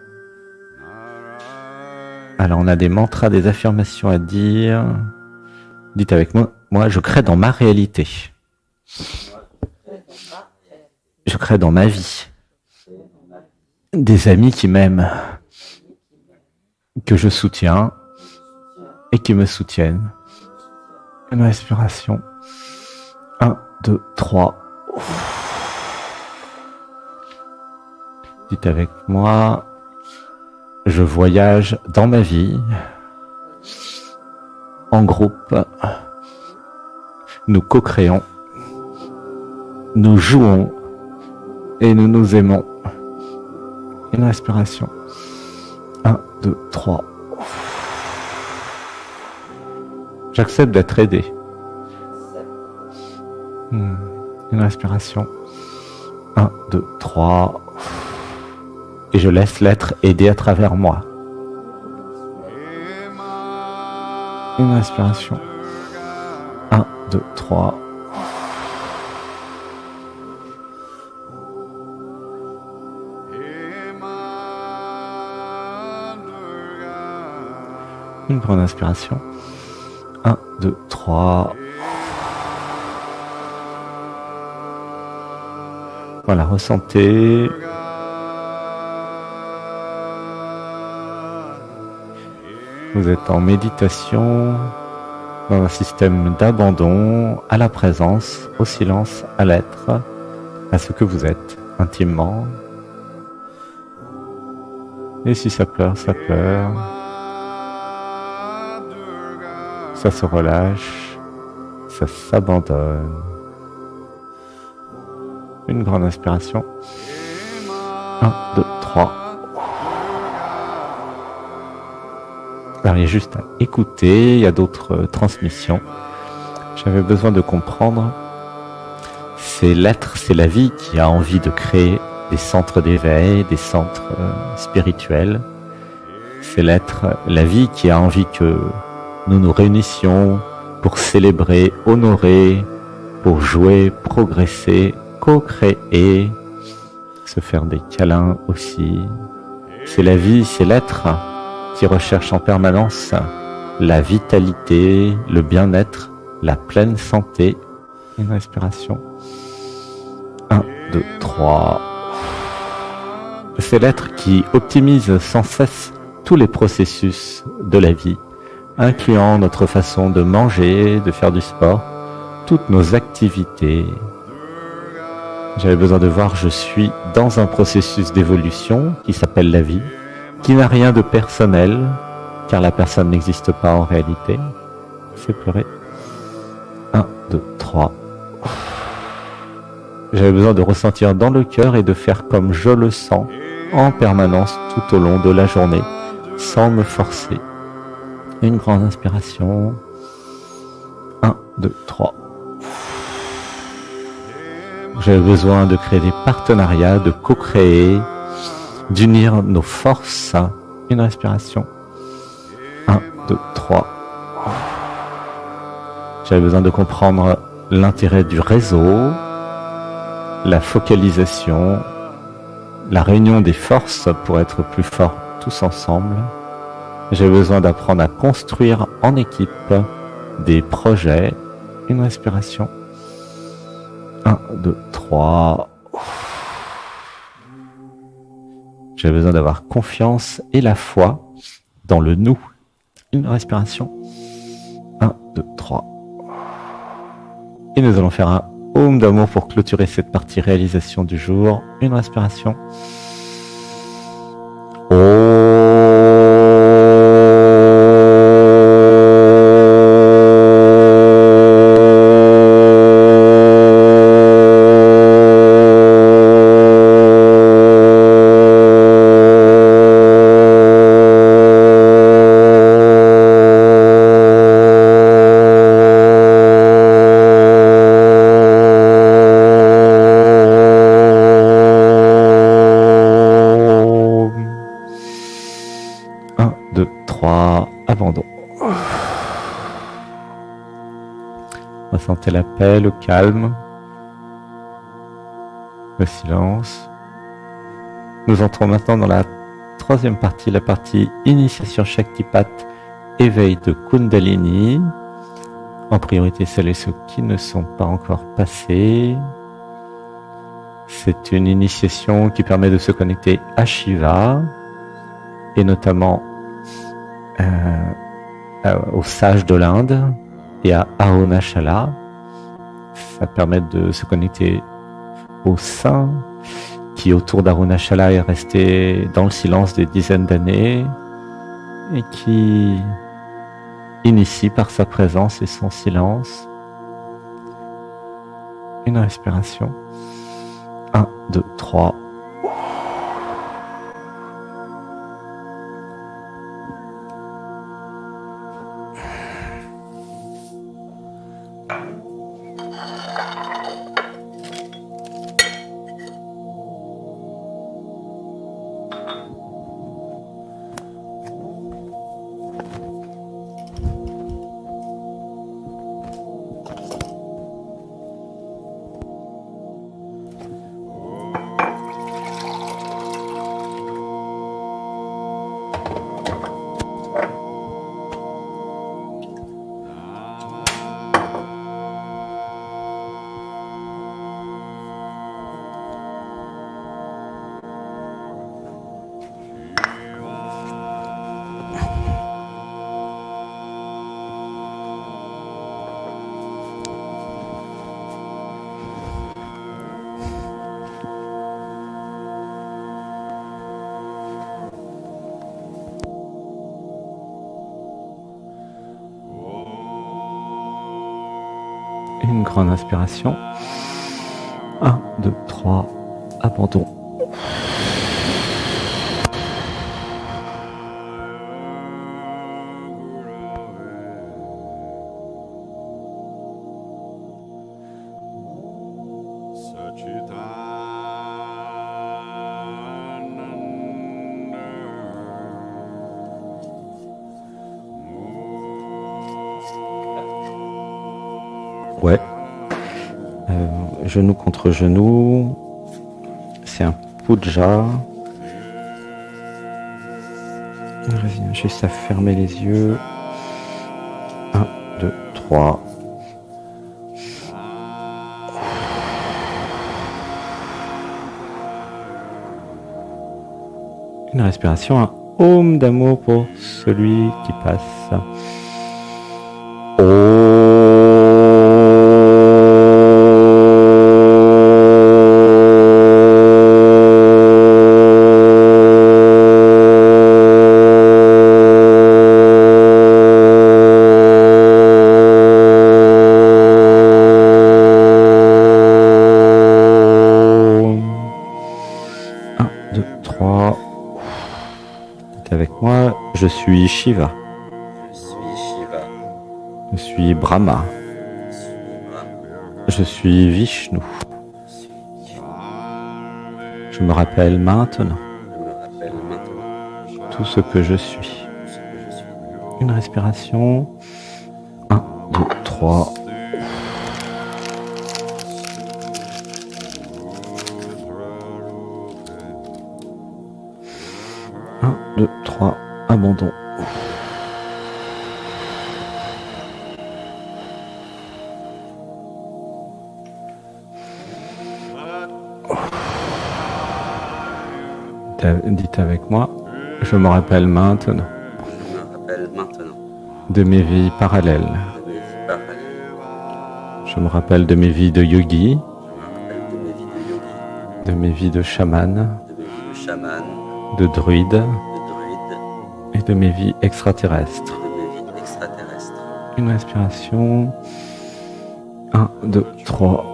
Alors on a des mantras, des affirmations à dire. Dites avec moi, je crée dans ma réalité. Je crée dans ma vie des amis qui m'aiment, que je soutiens et qui me soutiennent. Une respiration. 1, 2, 3. Dites avec moi, je voyage dans ma vie, en groupe, nous co-créons, nous jouons et nous nous aimons. Une respiration. 1, 2, 3. J'accepte d'être aidé. Une respiration. 1, 2, 3. Et je laisse l'être aidé à travers moi. Une respiration. 1, 2, 3. Une grande inspiration. 1, 2, 3. Voilà, ressentez. Vous êtes en méditation, dans un système d'abandon à la présence, au silence, à l'être, à ce que vous êtes intimement. Et si ça pleure, ça pleure. Ça se relâche, ça s'abandonne. Une grande inspiration. 1, 2, 3. Alors, il y a juste à écouter, il y a d'autres transmissions. J'avais besoin de comprendre. C'est l'être, c'est la vie qui a envie de créer des centres d'éveil, des centres spirituels. C'est l'être, la vie qui a envie que nous nous réunissions pour célébrer, honorer, pour jouer, progresser, co-créer, se faire des câlins aussi. C'est la vie, c'est l'être qui recherche en permanence la vitalité, le bien-être, la pleine santé. Une respiration. 1, 2, 3. C'est l'être qui optimise sans cesse tous les processus de la vie, incluant notre façon de manger, de faire du sport, toutes nos activités. J'avais besoin de voir, je suis dans un processus d'évolution qui s'appelle la vie, qui n'a rien de personnel, car la personne n'existe pas en réalité. C'est pleurer. 1, 2, 3. J'avais besoin de ressentir dans le cœur et de faire comme je le sens en permanence tout au long de la journée, sans me forcer. Une grande inspiration. 1, 2, 3. J'ai besoin de créer des partenariats, de co-créer, d'unir nos forces. Une respiration. 1, 2, 3. J'avais besoin de comprendre l'intérêt du réseau, la focalisation, la réunion des forces pour être plus forts tous ensemble. J'ai besoin d'apprendre à construire en équipe des projets. Une respiration. 1, 2, 3. J'ai besoin d'avoir confiance et la foi dans le nous. Une respiration. 1, 2, 3. Et nous allons faire un Om d'amour pour clôturer cette partie réalisation du jour. Une respiration. Abandon. Ressentez la paix, le calme, le silence. Nous entrons maintenant dans la troisième partie, la partie initiation Shaktipat, éveil de Kundalini. En priorité, celles et ceux qui ne sont pas encore passés. C'est une initiation qui permet de se connecter à Shiva et notamment aux sages de l'Inde et à Arunachala. Ça permet de se connecter au saint qui autour d'Arunachala est resté dans le silence des dizaines d'années et qui initie par sa présence et son silence. Une respiration. 1, 2, 3. Une grande inspiration. 1, 2, 3, abandon. Ouais. Genou contre genou. C'est un puja. Juste à fermer les yeux. 1, 2, 3. Une respiration, un Om d'amour pour celui qui passe. Avec moi, Je suis Shiva. Je suis Shiva. Je suis Brahma. Je suis Brahma. Je suis Vishnu. Je suis Vishnu. Je me rappelle maintenant Je me rappelle maintenant tout ce que je suis. tout ce que je suis. Une respiration. 1, 2, 3. Un, deux, trois, abandon. Dites avec moi, je me rappelle maintenant Je me rappelle maintenant de mes vies parallèles. de mes vies parallèles. Je me rappelle de mes vies de yogi, Je me rappelle de mes vies de yogi, de mes vies de chaman, de mes vies de chaman, de druide de druide, et de mes vies extraterrestres. de mes vies extraterrestres. Une respiration. 1, 2, 3.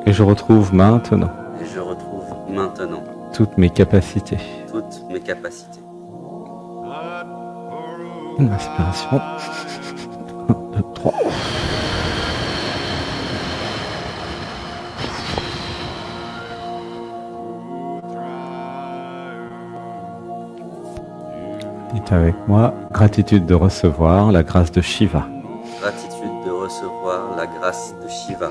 Et je retrouve maintenant Et je retrouve maintenant toutes mes capacités. toutes mes capacités. Une respiration. 1, 2, 3. Dites avec moi, gratitude de recevoir la grâce de Shiva. Gratitude de recevoir la grâce de Shiva.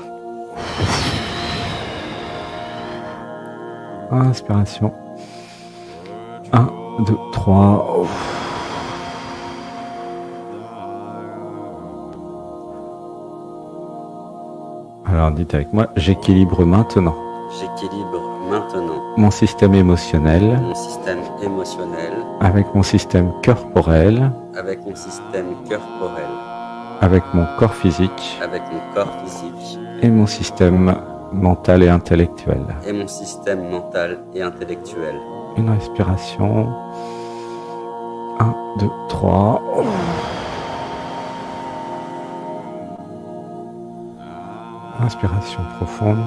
Inspiration. 1, 2, 3. Alors dites avec moi, j'équilibre maintenant J'équilibre maintenant mon système émotionnel mon système émotionnel avec mon système corporel, avec mon système corporel, avec mon corps physique avec mon corps physique et mon système mental et intellectuel. et mon système mental et intellectuel. Une respiration. 1, 2, 3. Inspiration profonde.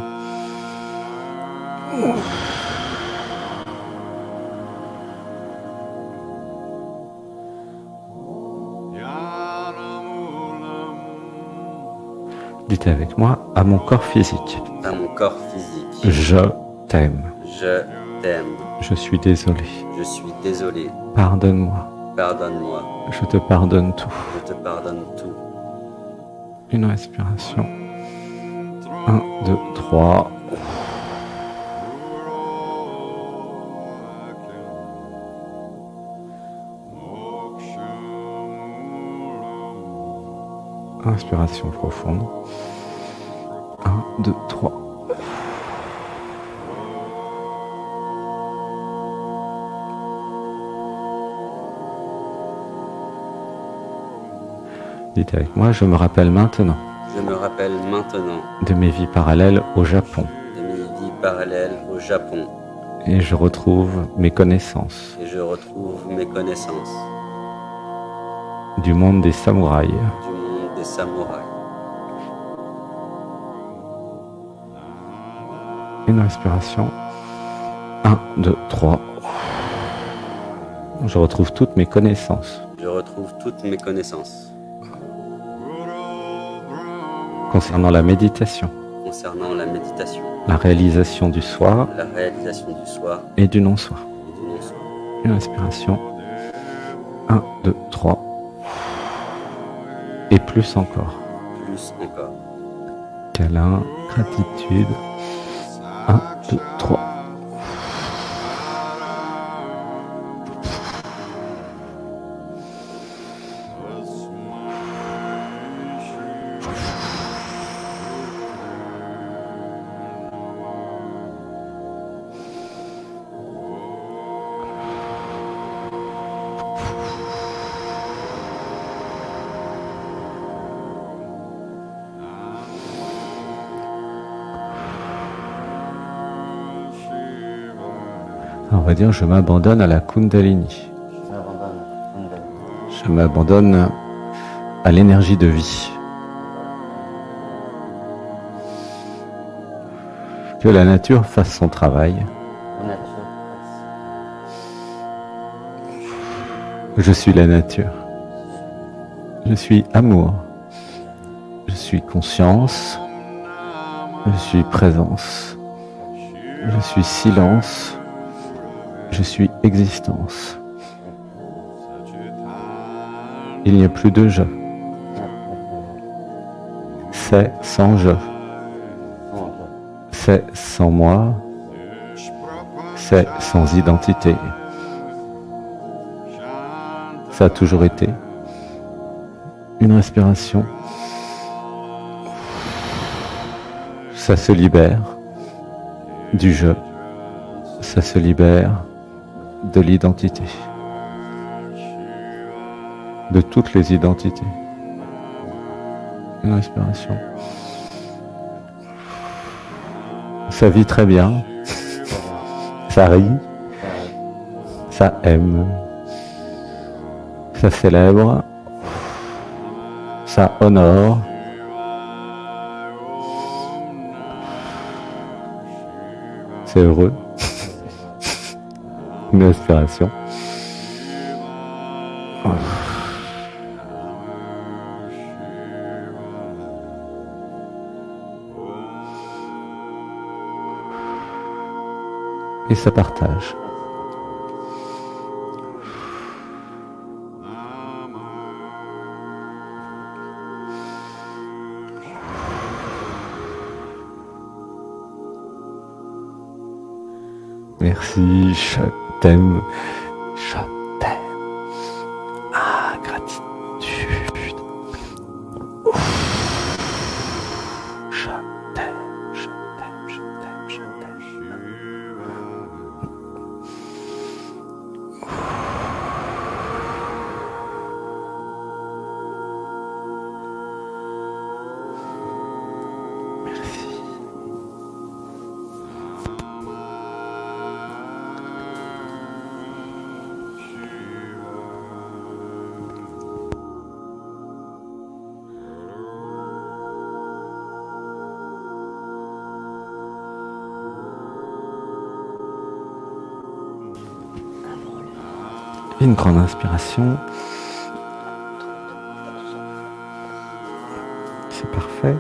Dites avec moi, à mon corps physique, À mon corps physique, je t'aime. je t'aime. Je suis désolé. Je suis désolé. Pardonne-moi. Pardonne-moi. Je te pardonne tout. Je te pardonne tout. Une respiration. 1, 2, 3. Inspiration profonde. 1, 2, 3. Dites avec moi, je me rappelle maintenant Je me rappelle maintenant de mes vies parallèles au Japon de mes vies parallèles au Japon et je retrouve mes connaissances et je retrouve mes connaissances du monde des samouraïs. du monde des samouraïs. Une respiration. 1, 2, 3. Je retrouve toutes mes connaissances Je retrouve toutes mes connaissances concernant la méditation, concernant la méditation, la réalisation du soi la réalisation du soi et du non-soi. et du non-soi. Une respiration. 1, 2, 3. Et plus encore. Plus encore. Câlin, gratitude. 1, 2, 3. On va dire je m'abandonne à la Kundalini. Je m'abandonne à l'énergie de vie. Que la nature fasse son travail. Je suis la nature. Je suis amour. Je suis conscience. Je suis présence. Je suis silence. Je suis existence. Il n'y a plus de je. C'est sans je. C'est sans moi. C'est sans identité. Ça a toujours été. Une respiration. Ça se libère du je. Ça se libère de l'identité. De toutes les identités. Une respiration. Ça vit très bien. Ça rit. Ça aime. Ça célèbre. Ça honore. C'est heureux. Une respiration. Et ça partage. Merci, je t'aime. Je t'aime. Ah, gratitude. Je t'aime, je t'aime, je t'aime, je t'aime. Merci. Une grande inspiration. C'est parfait.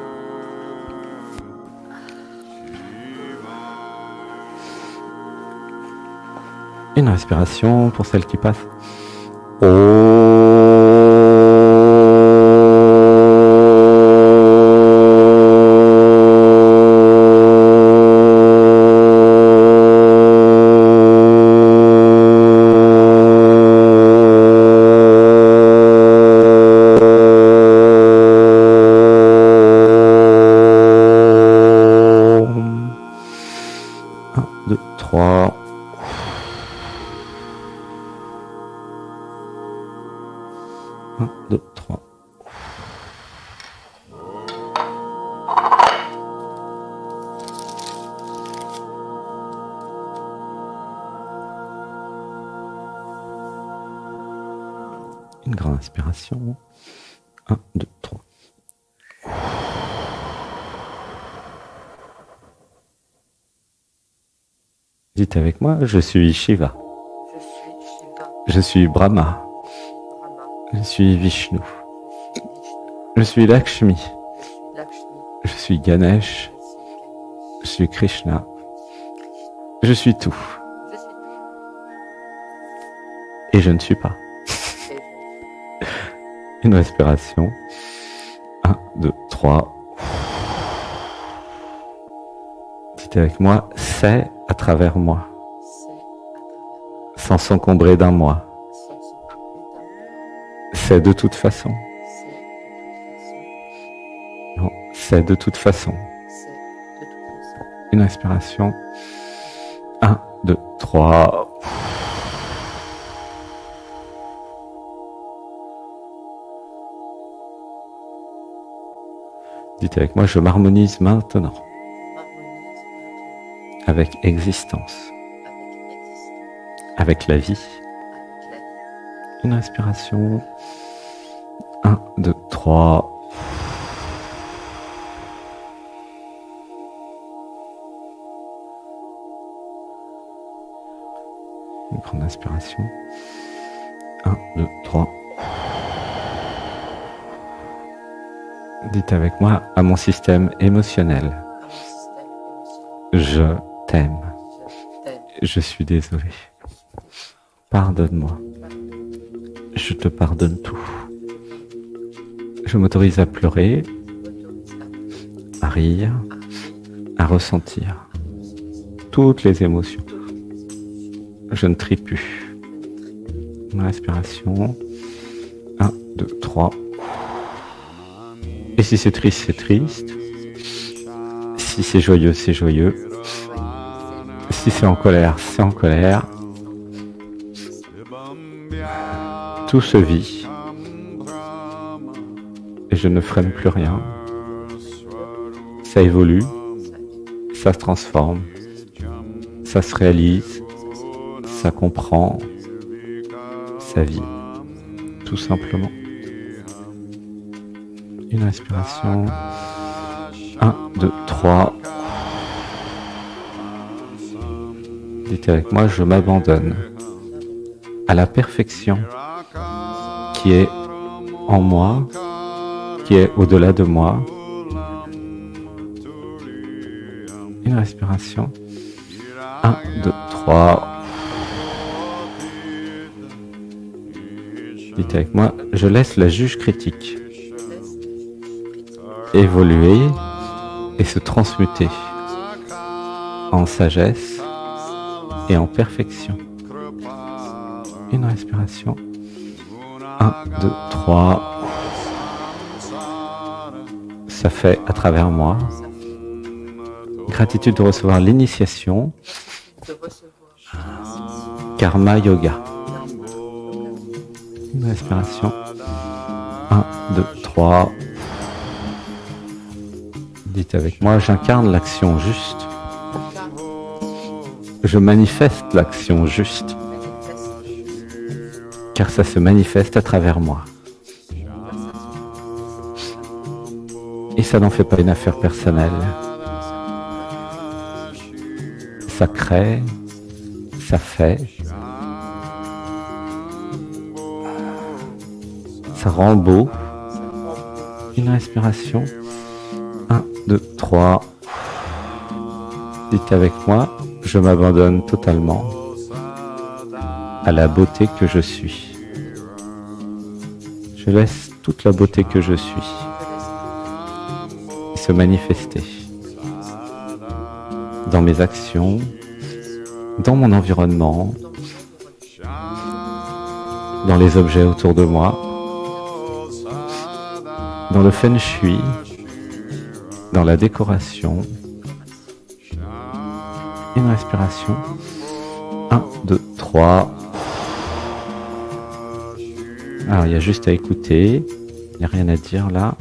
Une respiration pour celle qui passe. Une grande inspiration. 1, 2, 3. Dites avec moi, je suis Shiva. Je suis Shiva. Je suis Brahma. Brahma. Je suis Vishnu. Je suis Vishnu. Je suis Lakshmi. Je suis Lakshmi. Je suis Ganesh. Je suis Ganesh. Je suis Krishna. Je suis tout. Je suis tout. Et je ne suis pas. Et Une respiration. 1, 2, 3. Dites avec moi, c'est à travers moi. c'est à travers moi. Sans s'encombrer d'un moi. Sans s'occuper d'un moi. C'est de toute façon. C'est de toute façon. Non, c'est de toute façon. C'est de toute façon. Une respiration. 1, 2, 3. Dites avec moi, je m'harmonise maintenant M'harmonise maintenant avec existence, avec existence. avec la vie. Avec la vie. Une respiration. 1, 2, 3. Une grande inspiration. 1, 2, 3. Dites avec moi à mon système émotionnel. à mon système émotionnel. Je t'aime. Je t'aime. Je suis désolé. Pardonne-moi. Je te pardonne tout. Je m'autorise à pleurer, M'autorise à rire, à ressentir toutes les émotions. Je ne trie plus. Une respiration. 1, 2, 3. Et si c'est triste, c'est triste. Si c'est joyeux, c'est joyeux. Si c'est en colère, c'est en colère. Tout se vit. Et je ne freine plus rien. Ça évolue. Ça se transforme. Ça se réalise. Ça comprend. Ça vit. Tout simplement. Une respiration. 1, 2, 3. Dites avec moi, je m'abandonne à la perfection qui est en moi, qui est au-delà de moi. Une respiration. 1, 2, 3. Dites avec moi, je laisse la juge critique évoluer et se transmuter en sagesse et en perfection. Une respiration. 1, 2, 3. Ça fait à travers moi. Gratitude de recevoir l'initiation. de recevoir Karma Yoga. Une respiration. 1, 2, 3. Dites avec moi, j'incarne l'action juste. Je manifeste l'action juste. Car ça se manifeste à travers moi. Et ça n'en fait pas une affaire personnelle. Ça crée, ça fait, ça rend beau. Une respiration. 1, 2, 3. Dites avec moi, je m'abandonne totalement à la beauté que je suis. Je laisse toute la beauté que je suis se manifester dans mes actions, dans mon environnement, dans les objets autour de moi, dans le feng shui, dans la décoration. Une respiration. 1, 2, 3. Alors, il y a juste à écouter. Il n'y a rien à dire là.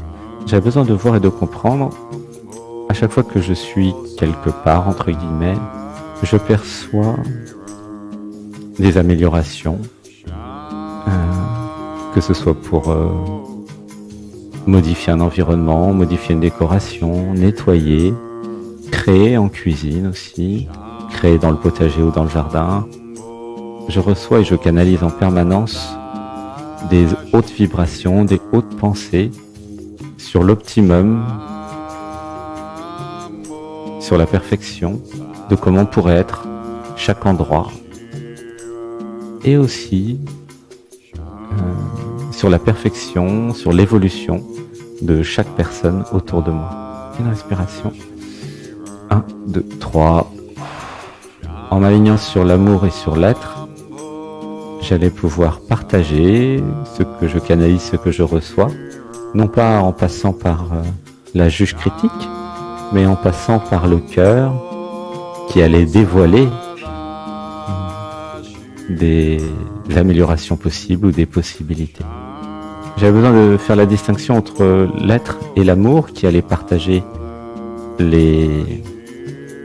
J'ai besoin de voir et de comprendre. À chaque fois que je suis quelque part, entre guillemets, je perçois des améliorations. Que ce soit pour modifier un environnement, modifier une décoration, nettoyer, créer en cuisine aussi, créer dans le potager ou dans le jardin. Je reçois et je canalise en permanence des hautes vibrations, des hautes pensées sur l'optimum, sur la perfection de comment pourrait être chaque endroit et aussi sur la perfection, sur l'évolution de chaque personne autour de moi. Une respiration. 1, 2, 3. En m'alignant sur l'amour et sur l'être, j'allais pouvoir partager ce que je canalise, ce que je reçois, non pas en passant par la juge critique, mais en passant par le cœur qui allait dévoiler des améliorations possibles ou des possibilités. J'avais besoin de faire la distinction entre l'être et l'amour qui allait partager les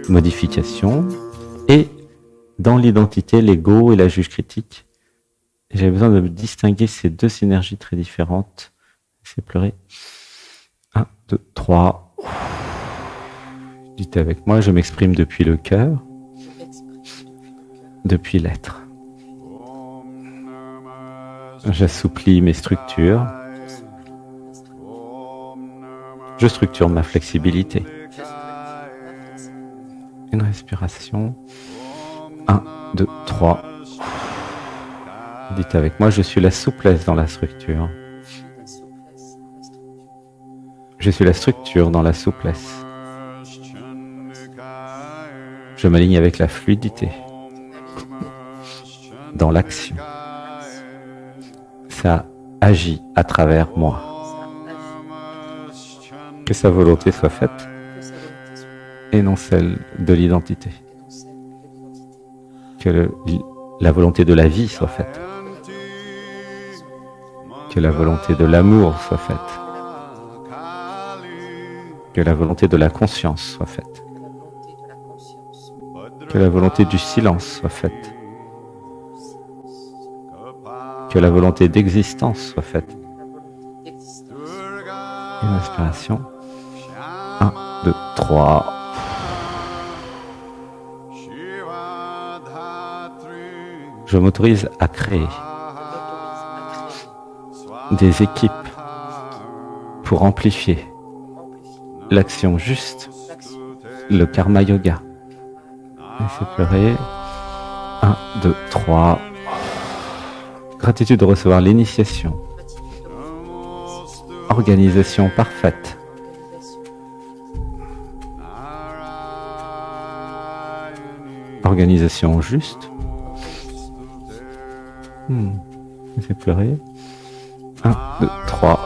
modifications et dans l'identité, l'ego et la juge critique. J'avais besoin de distinguer ces deux synergies très différentes. C'est pleurer. 1, 2, 3. Dites avec moi, je m'exprime depuis le cœur, depuis l'être. J'assouplis mes structures. Je structure ma flexibilité. Une respiration. 1, 2, 3. Dites avec moi, je suis la souplesse dans la structure. Je suis la structure dans la souplesse. Je m'aligne avec la fluidité. Dans l'action. Ça agit à travers moi. Que sa volonté soit faite et non celle de l'identité. Que la volonté de la vie soit faite. Que la volonté de l'amour soit faite. Que la volonté de la conscience soit faite. Que la volonté du silence soit faite. Que la volonté d'existence soit faite. Une respiration. 1, 2, 3. Je m'autorise à créer des équipes pour amplifier l'action juste, le karma yoga. Laissez pleurer. 1, 2, 3. Gratitude de recevoir l'initiation. Organisation parfaite. Organisation juste. Laissez pleurer. 1, 2, 3.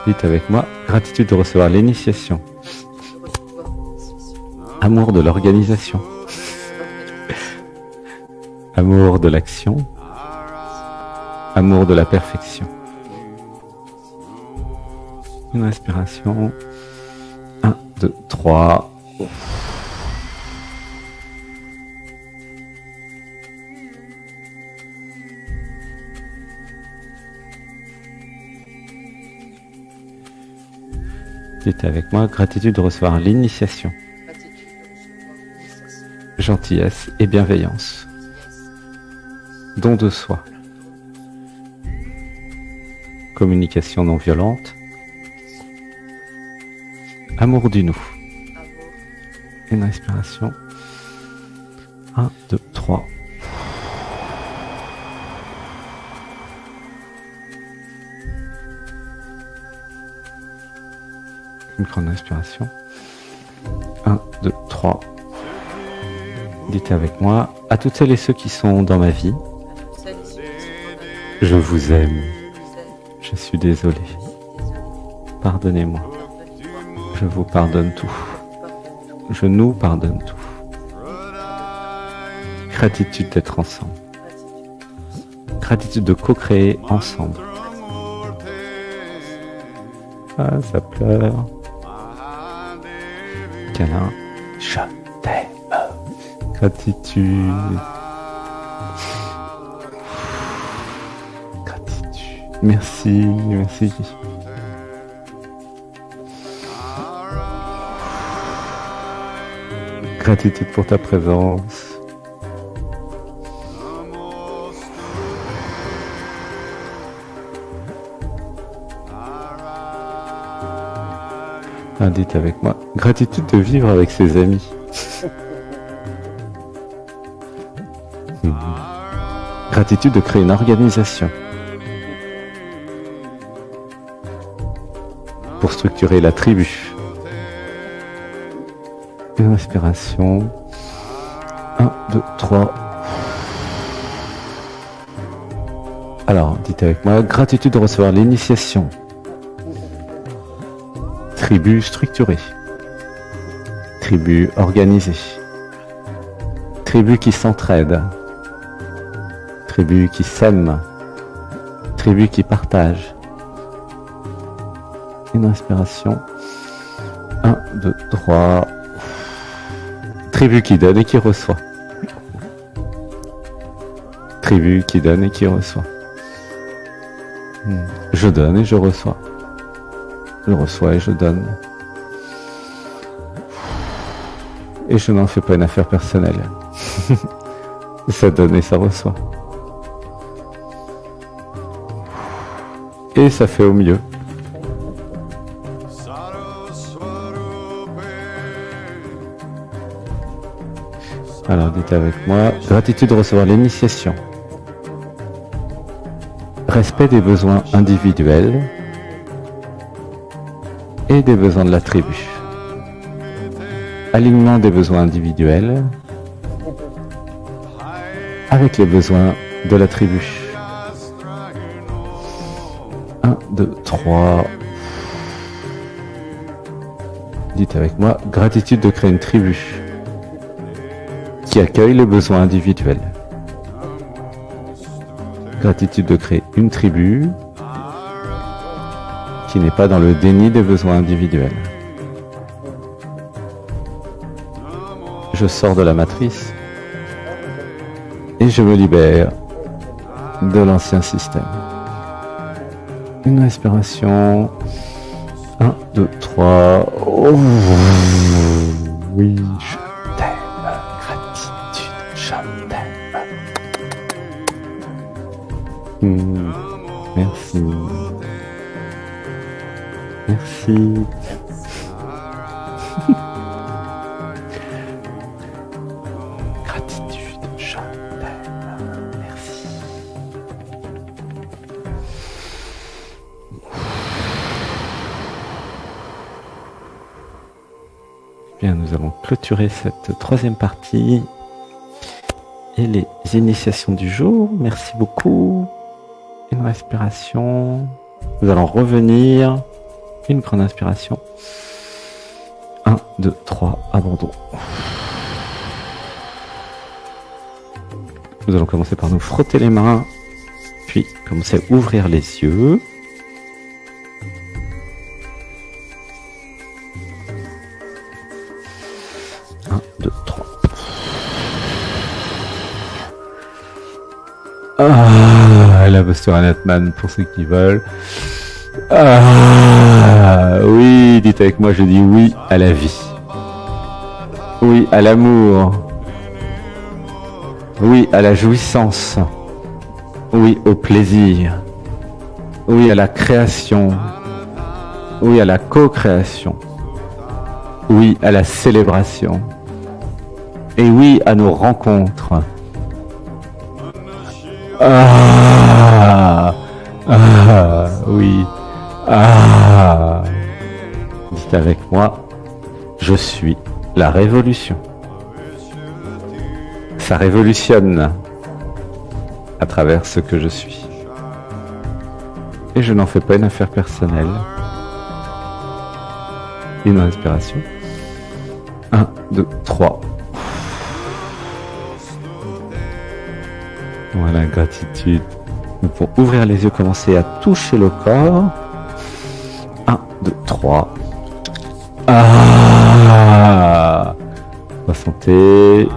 Dites avec moi, gratitude de recevoir l'initiation. Amour de l'organisation. Amour de l'action. Amour de la perfection. Une respiration. 1, 2, 3. Dites avec moi, gratitude de recevoir l'initiation. Gentillesse et bienveillance. Don de soi. Communication non violente. Amour du nous. Une respiration. 1, 2, 3. Une grande respiration. 1, 2, 3. Dites avec moi, à toutes celles et ceux qui sont dans ma vie, je vous aime. Je suis désolé. Pardonnez-moi. Je vous pardonne tout. Je nous pardonne tout. Gratitude d'être ensemble. Gratitude de co-créer ensemble. Ah, ça pleure. Câlin. Je t'aime. Gratitude. Gratitude. Merci, merci. Gratitude pour ta présence. Dites avec moi, gratitude de vivre avec ses amis. Gratitude de créer une organisation pour structurer la tribu. Une respiration. 1, 2, 3. Alors, dites avec moi, gratitude de recevoir l'initiation. Tribu structurée. Tribu organisée. Tribu qui s'entraide. Tribu qui s'aime. Tribu qui partage. Une respiration. 1, 2, 3. Tribu qui donne et qui reçoit. Tribu qui donne et qui reçoit. Je donne et je reçois. Je reçois et je donne. Et je n'en fais pas une affaire personnelle. Ça donne et ça reçoit. et ça fait au mieux. Alors dites avec moi, gratitude de recevoir l'initiation. Respect des besoins individuels et des besoins de la tribu. Alignement des besoins individuels avec les besoins de la tribu. 1, 2, 3. Dites avec moi, gratitude de créer une tribu qui accueille les besoins individuels. Gratitude de créer une tribu qui n'est pas dans le déni des besoins individuels. Je sors de la matrice et je me libère de l'ancien système. Une respiration. 1, 2, 3. Oh, oui, je t'aime. Gratitude, je t'aime. Merci. Merci. Gratitude, je t'aime. Merci. Bien, nous allons clôturer cette troisième partie et les initiations du jour. Merci beaucoup. Une respiration. Nous allons revenir. Une grande inspiration. 1, 2, 3, abandon. Nous allons commencer par nous frotter les mains, puis commencer à ouvrir les yeux. Un, deux, trois. Ah, la posture Anatman pour ceux qui veulent. Ah, oui, dites avec moi, je dis oui à la vie. Oui à l'amour. Oui à la jouissance. Oui au plaisir. Oui à la création. Oui à la co-création. Oui à la célébration. Et oui à nos rencontres. Ah, ah, oui. Ah, dites avec moi, je suis la révolution. Ça révolutionne à travers ce que je suis. Et je n'en fais pas une affaire personnelle. Une respiration. 1, 2, 3. Voilà, gratitude. Nous pouvons ouvrir les yeux, commencer à toucher le corps. 1, 2, 3. Ah, ressentez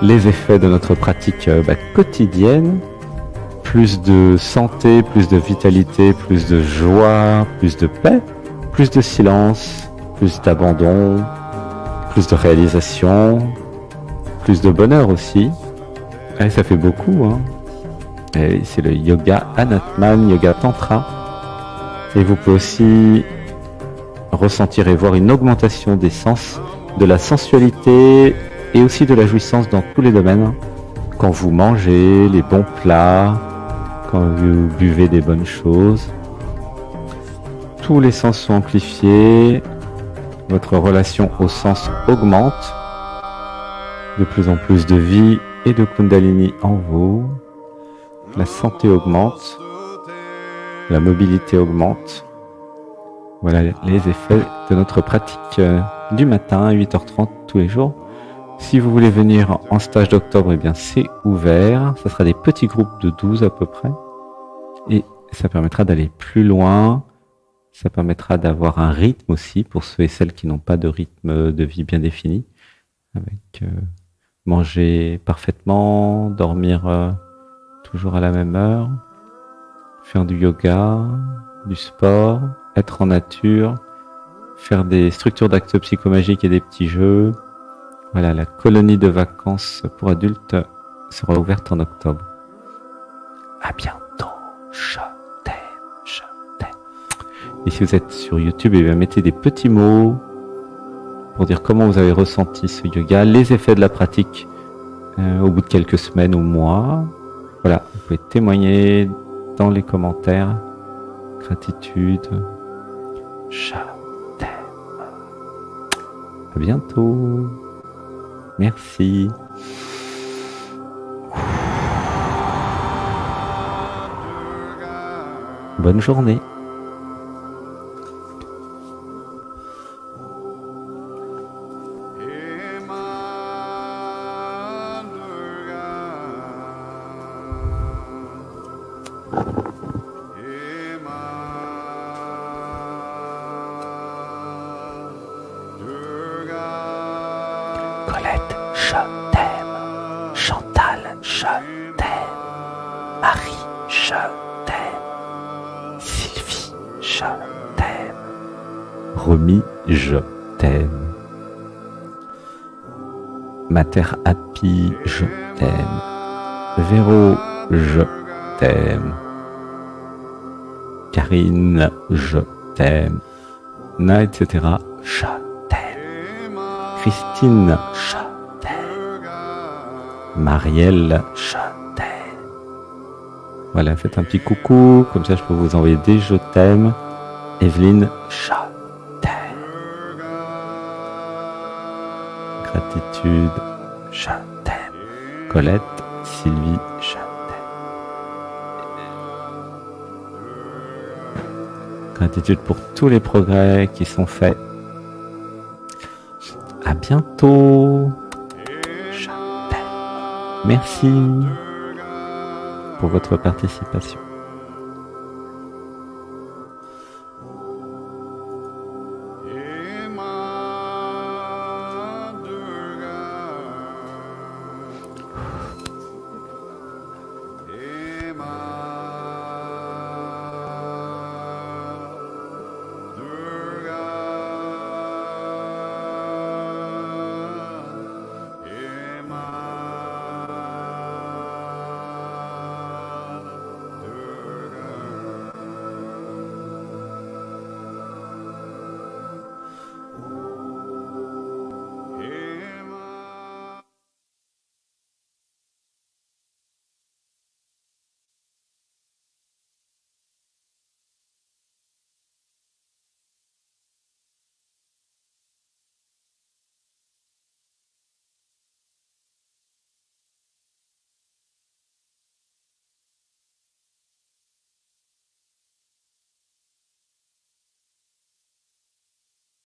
les effets de notre pratique quotidienne. Plus de santé, plus de vitalité, plus de joie, plus de paix, plus de silence, plus d'abandon, plus de réalisation, plus de bonheur aussi. Et ça fait beaucoup, hein. C'est le yoga Anatman, yoga tantra. Et vous pouvez aussi ressentir et voir une augmentation des sens, de la sensualité et aussi de la jouissance dans tous les domaines. Quand vous mangez les bons plats, quand vous buvez des bonnes choses, tous les sens sont amplifiés, votre relation au sens augmente, de plus en plus de vie et de Kundalini en vous, la santé augmente, la mobilité augmente. Voilà les effets de notre pratique du matin à 8h30 tous les jours. Si vous voulez venir en stage d'octobre, eh bien c'est ouvert. Ça sera des petits groupes de 12 à peu près. Et ça permettra d'aller plus loin. Ça permettra d'avoir un rythme aussi pour ceux et celles qui n'ont pas de rythme de vie bien défini. Avec manger parfaitement, dormir toujours à la même heure, faire du yoga, du sport, être en nature, faire des structures d'actes psychomagiques et des petits jeux. Voilà, la colonie de vacances pour adultes sera ouverte en octobre. À bientôt. je t'aime, je t'aime. Et si vous êtes sur YouTube, eh bien, mettez des petits mots pour dire comment vous avez ressenti ce yoga, les effets de la pratique au bout de quelques semaines ou mois. Voilà, vous pouvez témoigner dans les commentaires. Gratitude. Je t'aime. À bientôt. Merci. Bonne journée. Colette, je t'aime. Chantal, je t'aime. Marie, je t'aime. Sylvie, je t'aime. Romy, je t'aime. Mater Happy, je t'aime. Véro, je t'aime. Karine, je t'aime. Na, etc. Je t'aime. Christine, je t'aime. Marielle, je t'aime. Voilà, faites un petit coucou, comme ça je peux vous envoyer des je t'aime. Evelyne, je t'aime. Gratitude, je t'aime. Colette, Sylvie, je t'aime. Gratitude pour tous les progrès qui sont faits. À bientôt. Je t'aime. Merci pour votre participation.